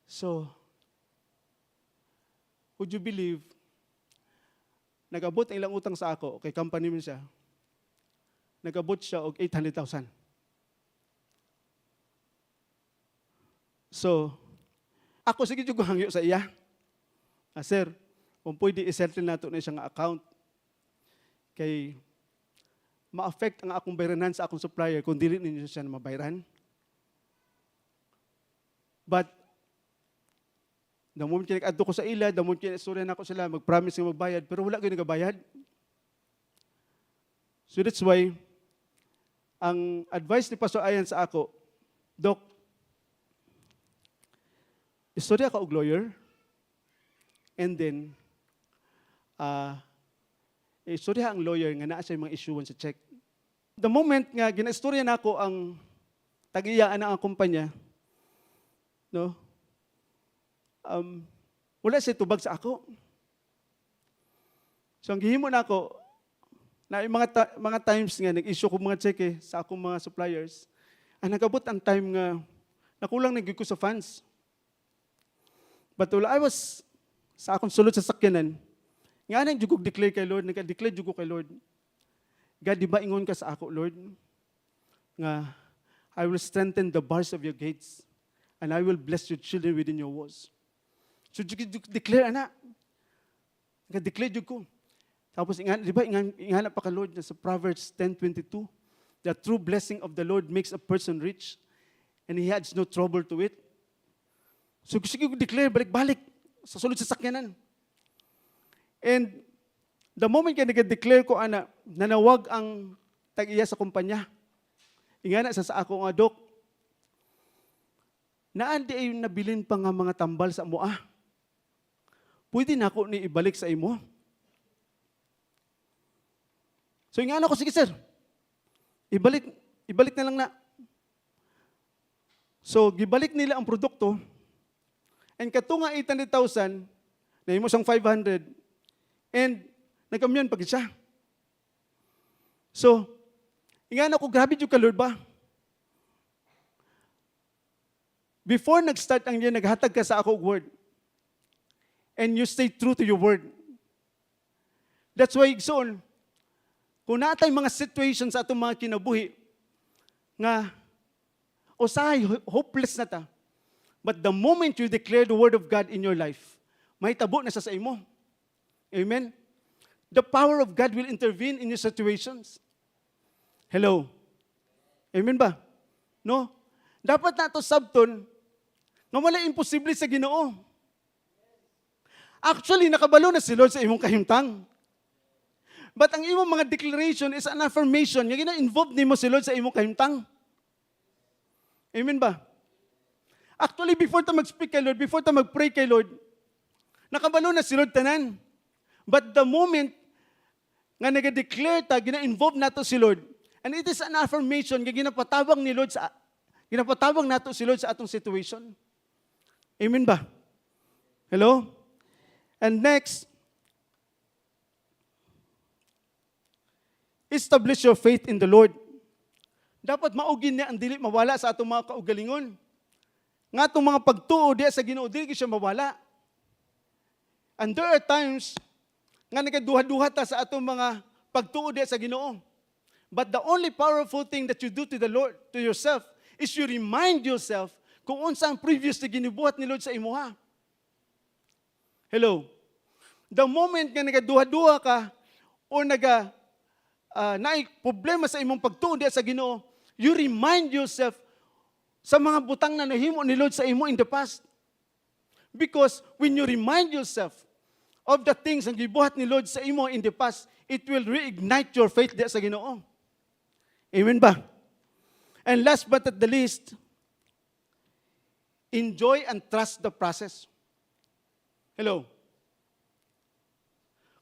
B: So, would you believe, nag-abot ang ilang utang sa ako, kay company mo siya, nag-abot siya og 800,000. So, ako sige jud ko hangyo sa iya. Sir, kung pwede i-settle nato na siyang account, kay ma-affect ang akong bayranan sa akong supplier kung dili ninyo siya na mabayran. But, the moment kinag-adto ko sa ila, the moment kinag-istorya na ako sila, mag-promise nga magbayad, pero wala ko nagabayad. So that's why, ang advice ni Pastor Ayan sa ako, Dok, istorya ka og lawyer, and then, istorya ang lawyer nga naa siya mga issuean sa check. The moment nga ginaistorya na ako ang tag-iyaan ng kumpanya, no? Wala siya tubag sa ako. So ang gihimo na ako, na yung mga times nga nag-issue ko mga check sa akong mga suppliers, nagabot ang time nga nakulang na ko sa funds. But while I was sa akong sulod sa sakyanan, nga nang jugog declare kay Lord, nagka-declare jugo kay Lord. God, di ba ingon ka sa ako, Lord? Nga, I will strengthen the bars of your gates, and I will bless your children within your walls. So, declare, anak. Nagka-declare jug ko. Tapos, di ba, ingana pa ka, Lord, sa Proverbs 10:22, the true blessing of the Lord makes a person rich, and he adds no trouble to it. So, sige ko declare, balik-balik, sa sulod sa sakyanan. And the moment ka nag-declare ko, nanawag ang tag-iya sa kumpanya. Ingana sa ako nga, Dok, naandi ay nabilin pa nga mga tambal sa mua. Pwede na ako ni ibalik sa imo. So ingana ko, sige sir, ibalik na lang na. So, gibalik nila ang produkto, and katunga 800,000, na imo siyang 500, and nagkamyan pag siya. So, ingana ko, grabe yung ka, Lord ba? Before nag-start ang yan, naghatag ka sa ako word. And you stay true to your word. That's why, Igsoon, kung natay mga situations sa atong mga kinabuhi, nga, usahay, hopeless na ta. But the moment you declare the word of God in your life, may tabo na sa imo. Amen? The power of God will intervene in your situations. Hello? Amen ba? No? Dapat na ito sabton nga wala imposible sa Ginoo. Actually, nakabalo na si Lord sa imong kahimtang. But ang imong mga declaration is an affirmation. Yung gina-involve nimo si Lord sa imong kahimtang. Amen ba? Actually, before ta mag-speak kay Lord, before ta mag-pray kay Lord, nakabalo na si Lord tanan. But the moment nga nag-declare ta, gina-involve nato si Lord, and it is an affirmation nga ginapatawag ni Lord ginapatawag nato si Lord sa atong situation. Amen ba? Hello? And next, establish your faith in the Lord. Dapat maugin niya ang dili mawala sa atong mga kaugalingon. Nga itong mga pagtuo diya sa Ginoo, dili siya mawala. And there are times nga nagaduha-duha ta sa atong mga pagtuo diya sa Ginoo. But the only powerful thing that you do to the Lord, to yourself, is you remind yourself kung unsa ang previously ginibuhat ni Lord sa imuha. Hello? The moment nga nagaduha-duha ka o naay problema sa imong pagtuo diya sa Ginoo, you remind yourself sa mga butang na nahimo ni Lord sa imo in the past. Because when you remind yourself of the things ang gibuhat ni Lord sa imo in the past, it will reignite your faith diya sa Ginoo. Amen ba? And last but not the least, enjoy and trust the process. Hello?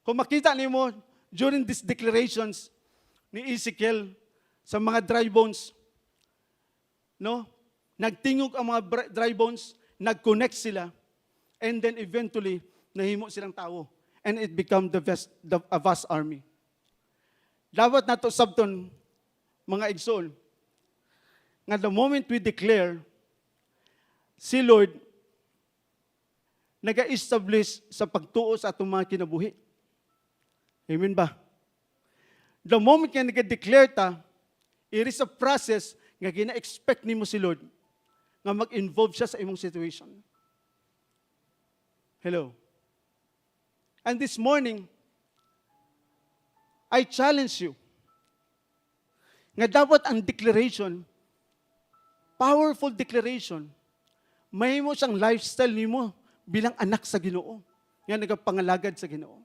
B: Kung makita nimo during these declarations ni Ezekiel sa mga dry bones, no? Nagtingog ang mga dry bones, nag-connect sila, and then eventually, nahimo silang tao. And it become a vast army. Dapat nato sabton, mga igsoon, nga the moment we declare, si Lord, naga-establish sa pagtuo sa atong mga kinabuhi. Amen ba? The moment nga nag-declare ta, it is a process nga gina-expect nimo si Lord nga mag-involve siya sa imong situation. Hello. And this morning, I challenge you nga dapat ang declaration, powerful declaration, may mo siyang lifestyle nimo bilang anak sa Ginoo, nga nagapangalagad sa Ginoo.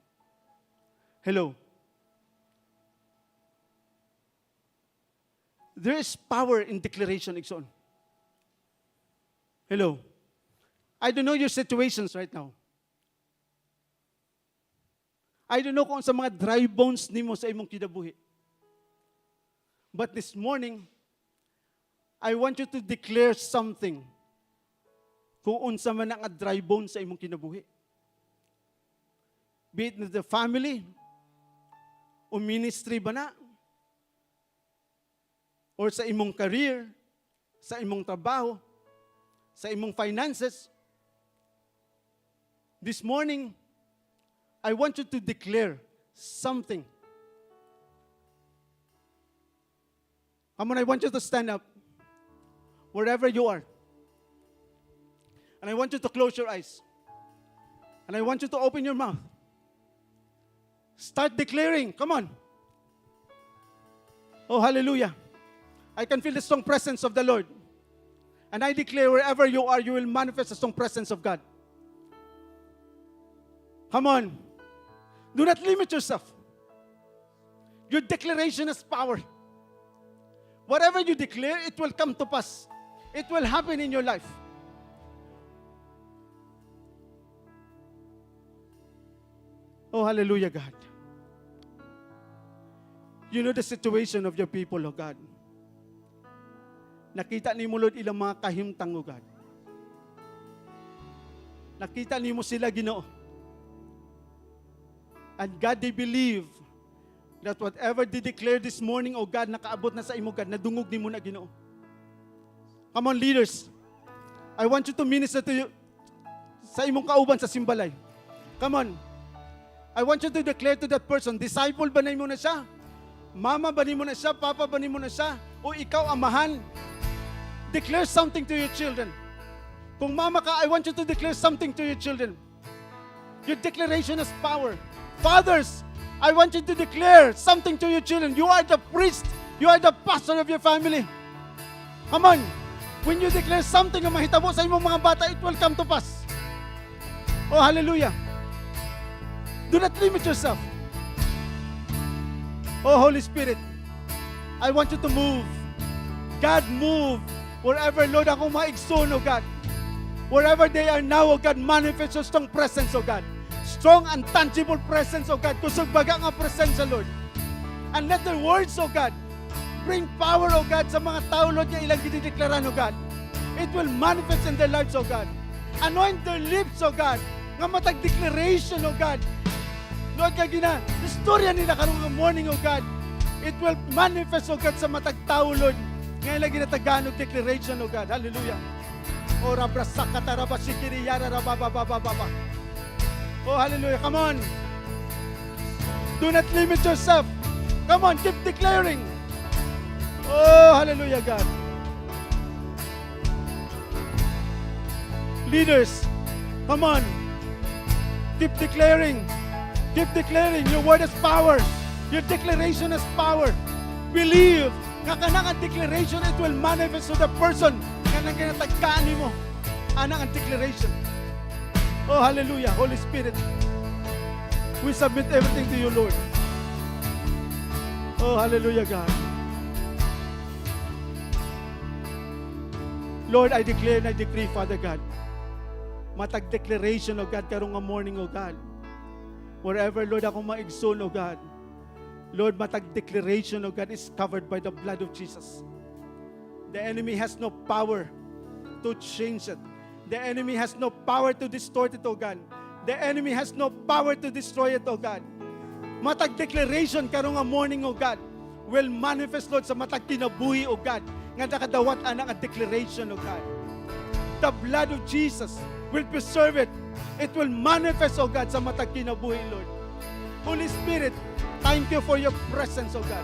B: Hello. There is power in declaration, Ikson. Hello. I don't know your situations right now. I don't know kung sa mga dry bones nimo sa imong kinabuhi. But this morning, I want you to declare something kung unsa man ang dry bones sa imong kinabuhi. Be it in the family, o ministry ba na, or sa imong career, sa imong trabaho, sa imong finances. This morning, I want you to declare something. Come on, I want you to stand up wherever you are. And I want you to close your eyes. And I want you to open your mouth. Start declaring. Come on. Oh, hallelujah. I can feel the strong presence of the Lord. And I declare wherever you are, you will manifest the strong presence of God. Come on. Do not limit yourself. Your declaration has power. Whatever you declare, it will come to pass. It will happen in your life. Oh, hallelujah, God. You know the situation of your people, oh God. Nakita ni mo, Lord, ilang mga kahimtang, oh God. Nakita ni mo sila, Ginoo. And God, they believe that whatever they declare this morning, oh God, nakaabot na sa imo, God, nadungog ni mo na, Ginoo. Come on, leaders. I want you to minister to you sa imong kauban sa simbalay. Come on. I want you to declare to that person, disciple ba na mo na siya? Mama ba ni mo na siya? Papa ba ni mo na siya? O ikaw, amahan? Declare something to your children. Kung mama ka, I want you to declare something to your children. Your declaration has power. Fathers, I want you to declare something to your children. You are the priest. You are the pastor of your family. Come on. When you declare something na mahitabo sa imong mga bata, it will come to pass. Oh, hallelujah. Do not limit yourself. Oh, Holy Spirit, I want you to move. God, move. Wherever, Lord, ako maigsoon, oh God. Wherever they are now, oh God, manifest your strong presence, oh God. Strong and tangible presence, oh God. Kusog baga nga presensya, Lord. And let their words, oh God, bring power, oh God, sa mga tao, Lord, nga ilang dinideklaran, oh God. It will manifest in their lives, oh God. Anoint their lips, oh God, nga matag declaration, oh God. Lord, kagina, istorya nila karong morning, oh God. It will manifest, oh God, sa matag tao, Lord. Ngayon lagi na Tagalog declaration, oh God. Hallelujah. Oh, rabrasaka tarabasikiri yara rabababababa. Oh, hallelujah. Come on. Do not limit yourself. Come on, keep declaring. Oh, hallelujah, God. Leaders, come on. Keep declaring. Keep declaring. Your word has power. Your declaration has power. Believe. Nga kanang declaration, it will manifest to the person nga nang ginatagkaan mo. Anang ang declaration. Oh, hallelujah. Holy Spirit, we submit everything to you, Lord. Oh, hallelujah, God. Lord, I declare and I decree, Father God, matag declaration, oh God, karong nga morning, oh God. Wherever, Lord, ako maigsoon, oh God. Lord, matag declaration, oh God, is covered by the blood of Jesus. The enemy has no power to change it. The enemy has no power to distort it, oh God. The enemy has no power to destroy it, oh God. Matag declaration karong nga morning, oh God, will manifest, Lord, sa matag kinabuhi, oh God, nga nakadawat anang a declaration, oh God. The blood of Jesus will preserve it. It will manifest, oh God, sa matag kinabuhi, Lord. Holy Spirit, thank you for your presence, oh God.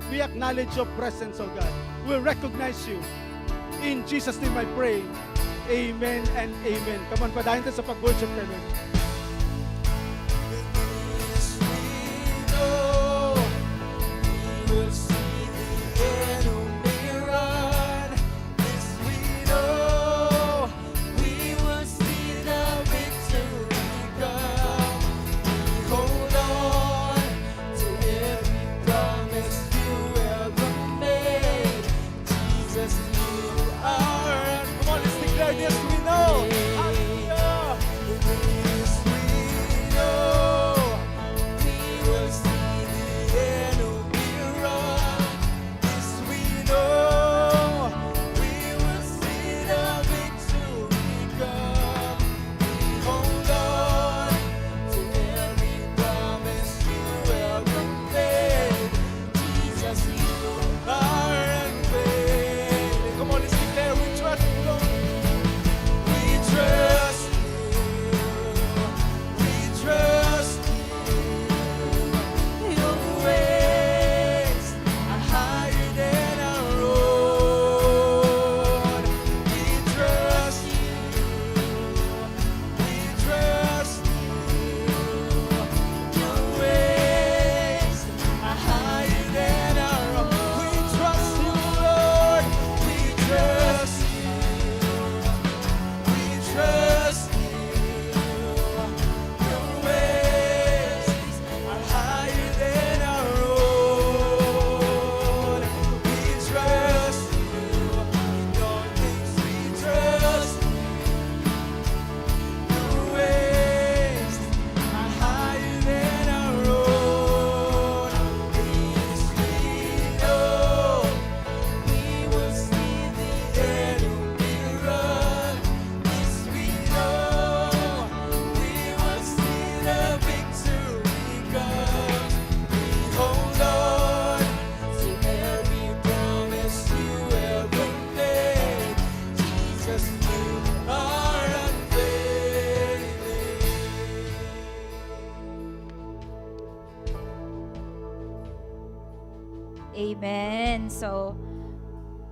B: We acknowledge your presence, oh God. We recognize you. In Jesus' name I pray. Amen and amen. Come on, padahin tayo sa pag-worship kayo, Lord.
A: Yes, we know. Hallelujah. Yes, we know. We will see the enemy run. Yes, we know. We will see the victory come. We hold on to every promise you ever made. Jesus, you are unfailing. Come on, let's declare we trust you, Lord. Trust you. We trust you. Your ways are higher than our own. We trust you. We trust you. Your ways are higher than our own. We trust you, Lord. We trust you. Trust you. Your ways are higher than our own. We trust you. In all things we trust you. Your ways are higher than our own. Yes, we know we will see the enemy run. Yes, we know we will see the victory come. We hold on to every promise you ever made. Jesus, you are unfailing.
C: Amen. So,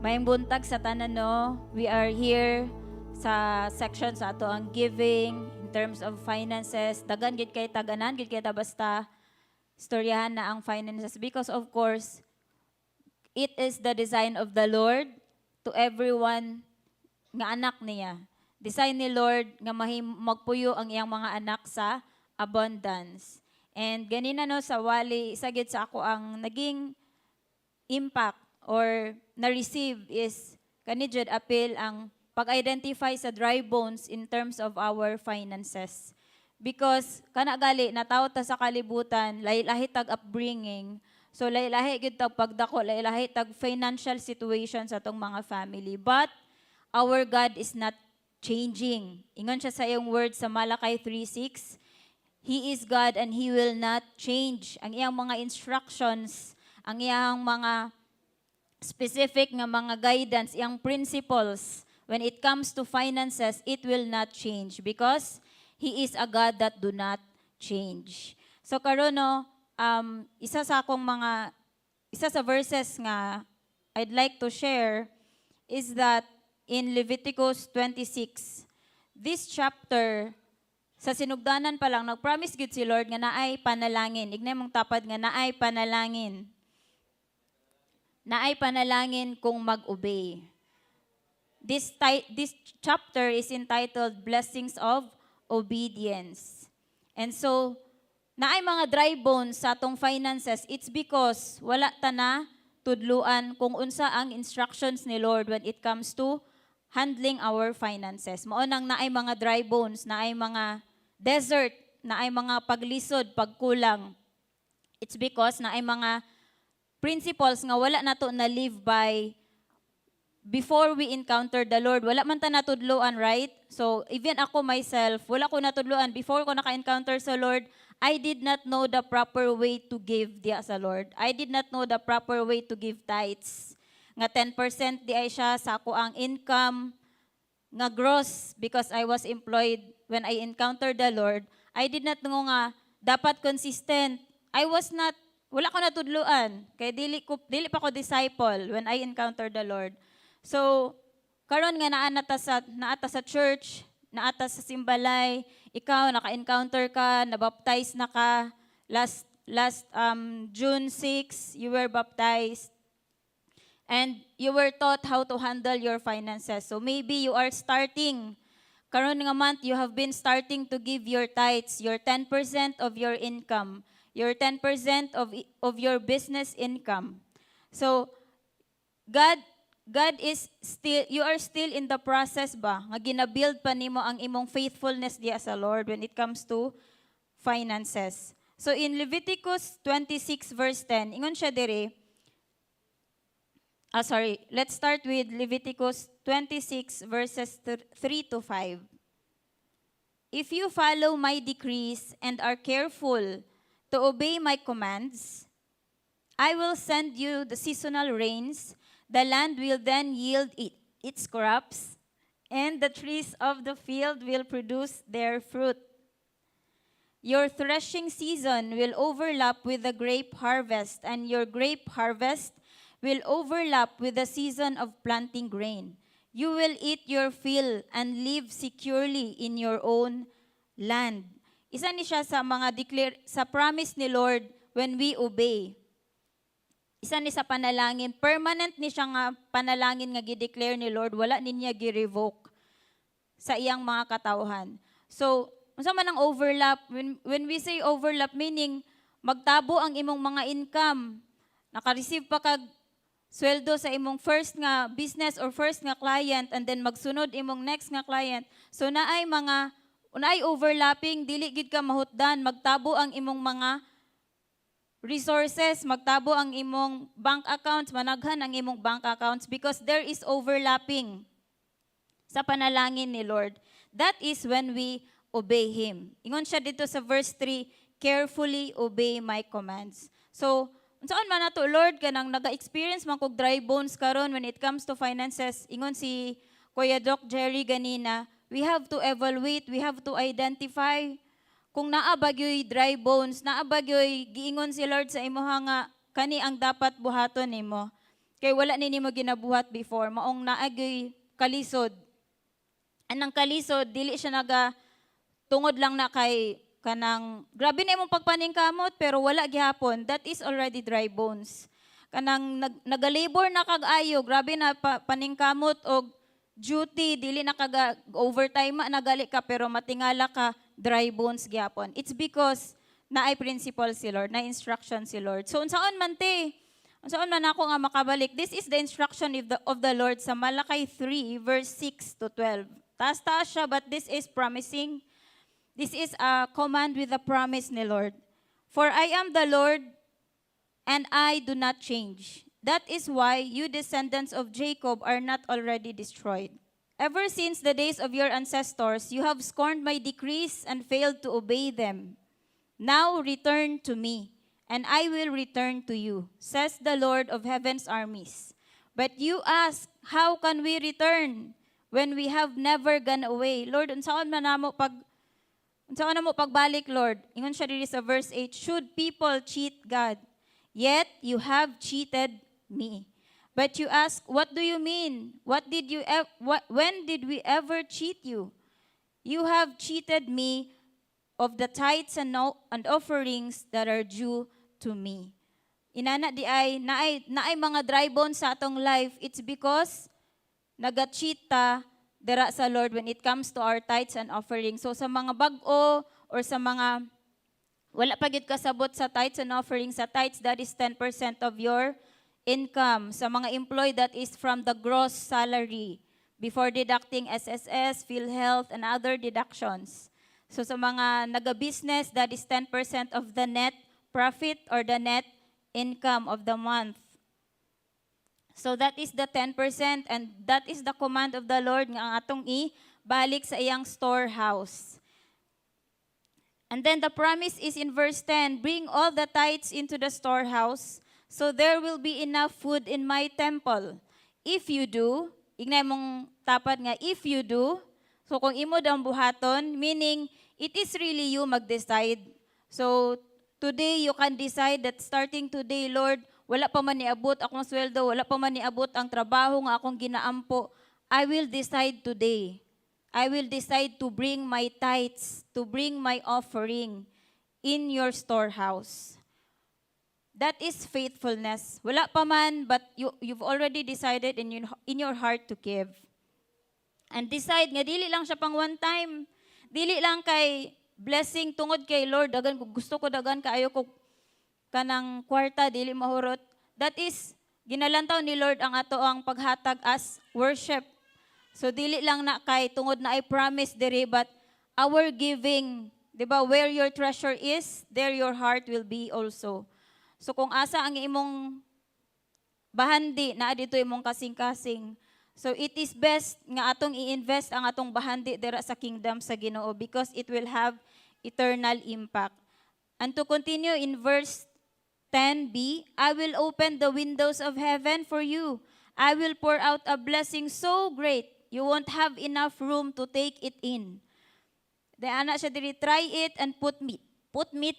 C: may buntag sa tanan, no? We are here sa section sa ato ang giving in terms of finances. Dagan gid kay taganan, gid kay ta basta istoryahan na ang finances because of course it is the design of the Lord to everyone nga anak niya. Design ni Lord nga magpuyo ang iyang mga anak sa abundance. And ganina no sa wali, isa gid sa ako ang naging impact or na-receive is kanijud appeal ang pag-identify sa dry bones in terms of our finances. Because kana gali natawo ta sa kalibutan, lahi-lahi tag upbringing. So lahi-lahi gyud tag pagdako, lahi-lahi tag financial situation sa atong mga family. But our God is not changing. Ingon siya sa iyang word sa Malakay 3:6. He is God and He will not change. Ang iyang mga instructions, ang iyang mga specific nga mga guidance, iyang principles, when it comes to finances, it will not change because He is a God that do not change. So karon no, isa sa verses nga I'd like to share is that in Leviticus 26, this chapter, sa sinugdanan pa lang, nag-promise gid si Lord nga naay panalangin. Ignay mong tapad nga naay panalangin. Naay panalangin kung mag-obey. This chapter is entitled Blessings of Obedience. And so, naay mga dry bones sa atong finances, it's because wala ta na tudluan kung unsa ang instructions ni Lord when it comes to handling our finances. Mao nang naay mga dry bones, naay mga desert, naay mga paglisod, pagkulang. It's because naay mga principles nga wala nato na live by before we encounter the Lord. Wala man ta natudloan, right? So, even ako myself, wala ko natudloan. Before ko naka-encounter sa Lord, I did not know the proper way to give diya sa Lord. I did not know the proper way to give tithes. Nga 10% di ay siya sa ako ang income, nga gross because I was employed when I encountered the Lord, I did not know nga dapat consistent. I was not, wala ko natudluan. Kaya dili pa ko disciple when I encountered the Lord. So, karon nga naata sa church, naata sa simbalay, ikaw naka-encounter ka, nabaptize na ka, last June 6, you were baptized. And you were taught how to handle your finances. So maybe you are starting, karon nga month, you have been starting to give your tithes, your 10% of your income, your 10% of your business income. So, God is still, you are still in the process ba, nga ginabuild pa nimo ang imong faithfulness diya sa Lord when it comes to finances. So in Leviticus 26 verse 10, ingon siya dire, let's start with Leviticus 26 verses 3 to 5. If you follow my decrees and are careful to obey my commands, I will send you the seasonal rains. The land will then yield its crops, and the trees of the field will produce their fruit. Your threshing season will overlap with the grape harvest, and your grape harvest will overlap with the season of planting grain. You will eat your fill and live securely in your own land. Isa ni siya sa mga sa promise ni Lord when we obey. Isa ni sa panalangin, permanent ni siya nga panalangin nga gi-declare ni Lord, wala niya gi-revoke sa iyang mga katawhan. So, unsa man ang overlap? When we say overlap, meaning magtabo ang imong mga income. Naka-receive pa kag sweldo sa imong first nga business or first nga client, and then magsunod imong next nga client. So naay overlapping, dili gid ka mahutdan, magtabo ang imong mga resources, magtabo ang imong bank accounts, managhan ang imong bank accounts because there is overlapping sa panalangin ni Lord. That is when we obey Him. Ingon siya dito sa verse 3, carefully obey my commands. So, saan man nato, Lord, kanang naga-experience man kog dry bones karon when it comes to finances. Ingon si Kuya Doc Jerry ganina, we have to evaluate, we have to identify kung naabagyoy dry bones, naabagyoy giingon si Lord sa imuha nga kani ang dapat buhaton nimo. Kay wala ni nimo ginabuhat before, maong naagyoy kalisod. Anang kalisod dili siya naga tungod lang na kay kanang grabe na imong pagpaningkamot pero wala gihapon, that is already dry bones. Kanang nagalabor na kag-ayo, grabe na paningkamot og duty, dili na kag overtime nagali ka pero matingala ka, dry bones gyapon. It's because naay principle si Lord, na instruction si Lord. So unsaon man ako nga makabalik. This is the instruction of the Lord sa Malakay 3 verse 6 to 12. Taas siya, but this is promising. This is a command with a promise ni Lord. For I am the Lord and I do not change. That is why you descendants of Jacob are not already destroyed. Ever since the days of your ancestors, you have scorned my decrees and failed to obey them. Now return to me, and I will return to you, says the Lord of heaven's armies. But you ask, how can we return when we have never gone away? Lord, unsaon na mo pagbalik, Lord? Ingon siya dito sa verse 8, should people cheat God? Yet you have cheated me. But you ask, what do you mean? When did we ever cheat you? You have cheated me of the tithes and offerings that are due to me. Inana di ay naay mga dry bones sa atong life. It's because naga-cheat ta dira sa Lord when it comes to our tithes and offerings. So sa mga bag-o or sa mga wala pa gid kasabot sa tithes and offerings, sa tithes that is 10% of your income. Sa mga employee, that is from the gross salary before deducting SSS, PhilHealth, and other deductions. So sa mga naga-business, that is 10% of the net profit or the net income of the month. So that is the 10%, and that is the command of the Lord nga ang atong balik sa iyang storehouse. And then the promise is in verse 10, bring all the tithes into the storehouse, so there will be enough food in my temple. If you do, ignay mong tapat nga, if you do, So kung imo ang buhaton, meaning it is really you mag-decide. So today you can decide that starting today, Lord, wala pa man niabot akong sweldo, wala pa man niabot ang trabaho nga akong ginaampo, I will decide today. I will decide to bring my tithes, to bring my offering in your storehouse. That is faithfulness. Wala pa man, but you've already decided in your heart to give. And decide nga, dili lang siya pang one time. Dili lang kay blessing tungod kay Lord, dagan ko, gusto ko dagan kaayo ko kanang kwarta, dili mahurot. That is, ginalantaw ni Lord ang ato ang paghatag as worship. So dili lang na kay tungod na I promise diri, but our giving, di ba, where your treasure is, there your heart will be also. So kung asa ang imong bahandi, na dito imong kasing-kasing. So it is best nga atong i-invest ang atong bahandi dira sa kingdom sa Ginoo because it will have eternal impact. And to continue in verse 10b, I will open the windows of heaven for you. I will pour out a blessing so great, you won't have enough room to take it in. Then ana siya diri, try it and put me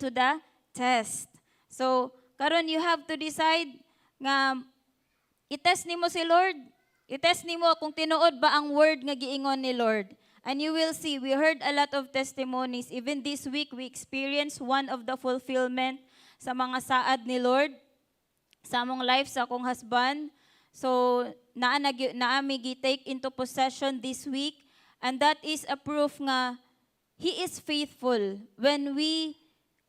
C: to the test. So karon you have to decide nga i-test nimo si Lord. I-test nimo kung tinuod ba ang word nga giingon ni Lord. And you will see, we heard a lot of testimonies. Even this week, we experienced one of the fulfillment sa mga saad ni Lord sa among life sa akong husband. So, naami gi-take into possession this week. And that is a proof nga He is faithful when we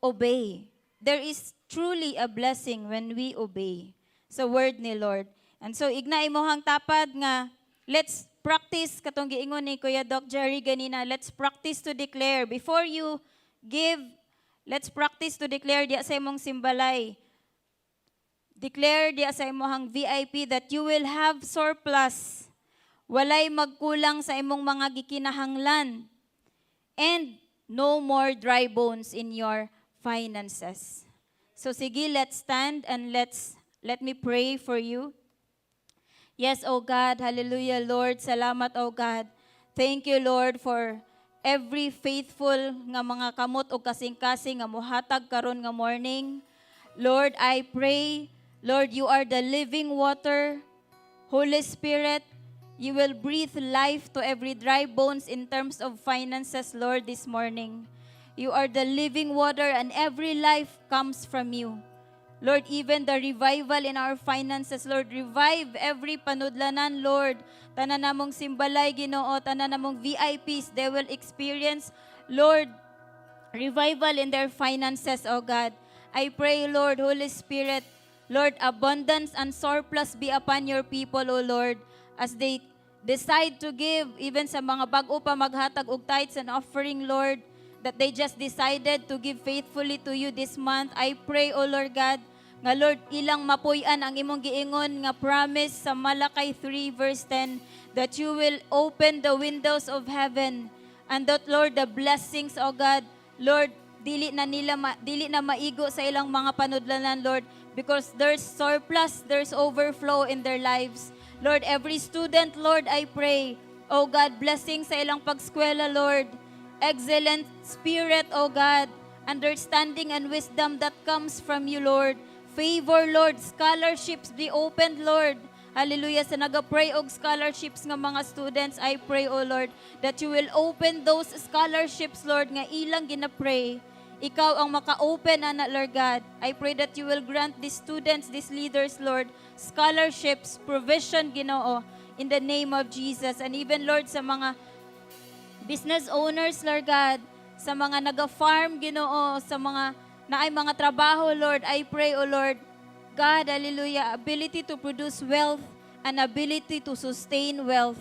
C: obey. There is truly a blessing when we obey sa word ni Lord. And so, ignay mo hang tapad nga, let's practice, katong giingon ni Kuya Doc Jerry ganina, let's practice to declare. Before you give, let's practice to declare diya sa imong simbalay. Declare diya sa imong VIP that you will have surplus. Walay magkulang sa imong mga gikinahanglan. And no more dry bones in your finances. So sige, let's stand and let me pray for you. Yes, oh God, hallelujah, Lord, salamat, oh God. Thank you, Lord, for every faithful nga mga kamot o kasing-kasing nga muhatag karon nga morning. Lord, I pray, Lord, you are the living water. Holy Spirit, you will breathe life to every dry bones in terms of finances, Lord, this morning. You are the living water and every life comes from you. Lord, even the revival in our finances, Lord, revive every panudlanan, Lord. Tanan namong simbalay, Ginoo, tanan namong VIPs, they will experience, Lord, revival in their finances, oh God. I pray, Lord, Holy Spirit, Lord, abundance and surplus be upon your people, oh Lord, as they decide to give, even sa mga bago pa maghatag og tithes and offering, Lord, that they just decided to give faithfully to you this month. I pray, O Lord God, nga Lord, ilang mapuy-an ang imong giingon nga promise sa Malakay 3 verse 10 that you will open the windows of heaven and that, Lord, the blessings, O God, Lord, dili na maigo sa ilang mga panudlanan, Lord, because there's surplus, there's overflow in their lives. Lord, every student, Lord, I pray, O God, blessing sa ilang pagskwela, Lord, excellent spirit, O God, understanding and wisdom that comes from you, Lord. Favor, Lord, scholarships be opened, Lord. Hallelujah. Sa nag-pray og scholarships nga mga students, I pray, O Lord, that you will open those scholarships, Lord, nga ilang gina-pray. Ikaw ang maka-open, ana, Lord God. I pray that you will grant these students, these leaders, Lord, scholarships, provision, Ginoo, in the name of Jesus. And even, Lord, sa mga business owners, Lord God, sa mga naga-farm, Ginoo, sa mga na ay mga trabaho, Lord, I pray, O Lord, God, hallelujah, ability to produce wealth and ability to sustain wealth,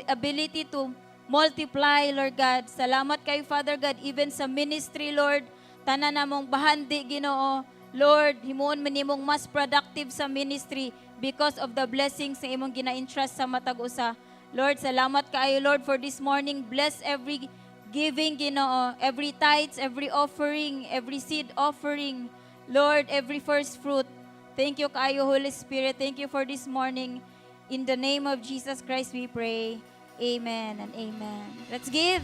C: ability to multiply, Lord God. Salamat kay Father God, even sa ministry, Lord, tanan namong bahandi, Ginoo, Lord, himuon man nimong mas productive sa ministry because of the blessings na imong gina-entrust sa matag usa. Lord, salamat kaayo, Lord, for this morning. Bless every giving, Ginoo, every tithes, every offering, every seed offering, Lord, every first fruit. Thank you kaayo, Holy Spirit. Thank you for this morning. In the name of Jesus Christ we pray. Amen and amen. Let's give.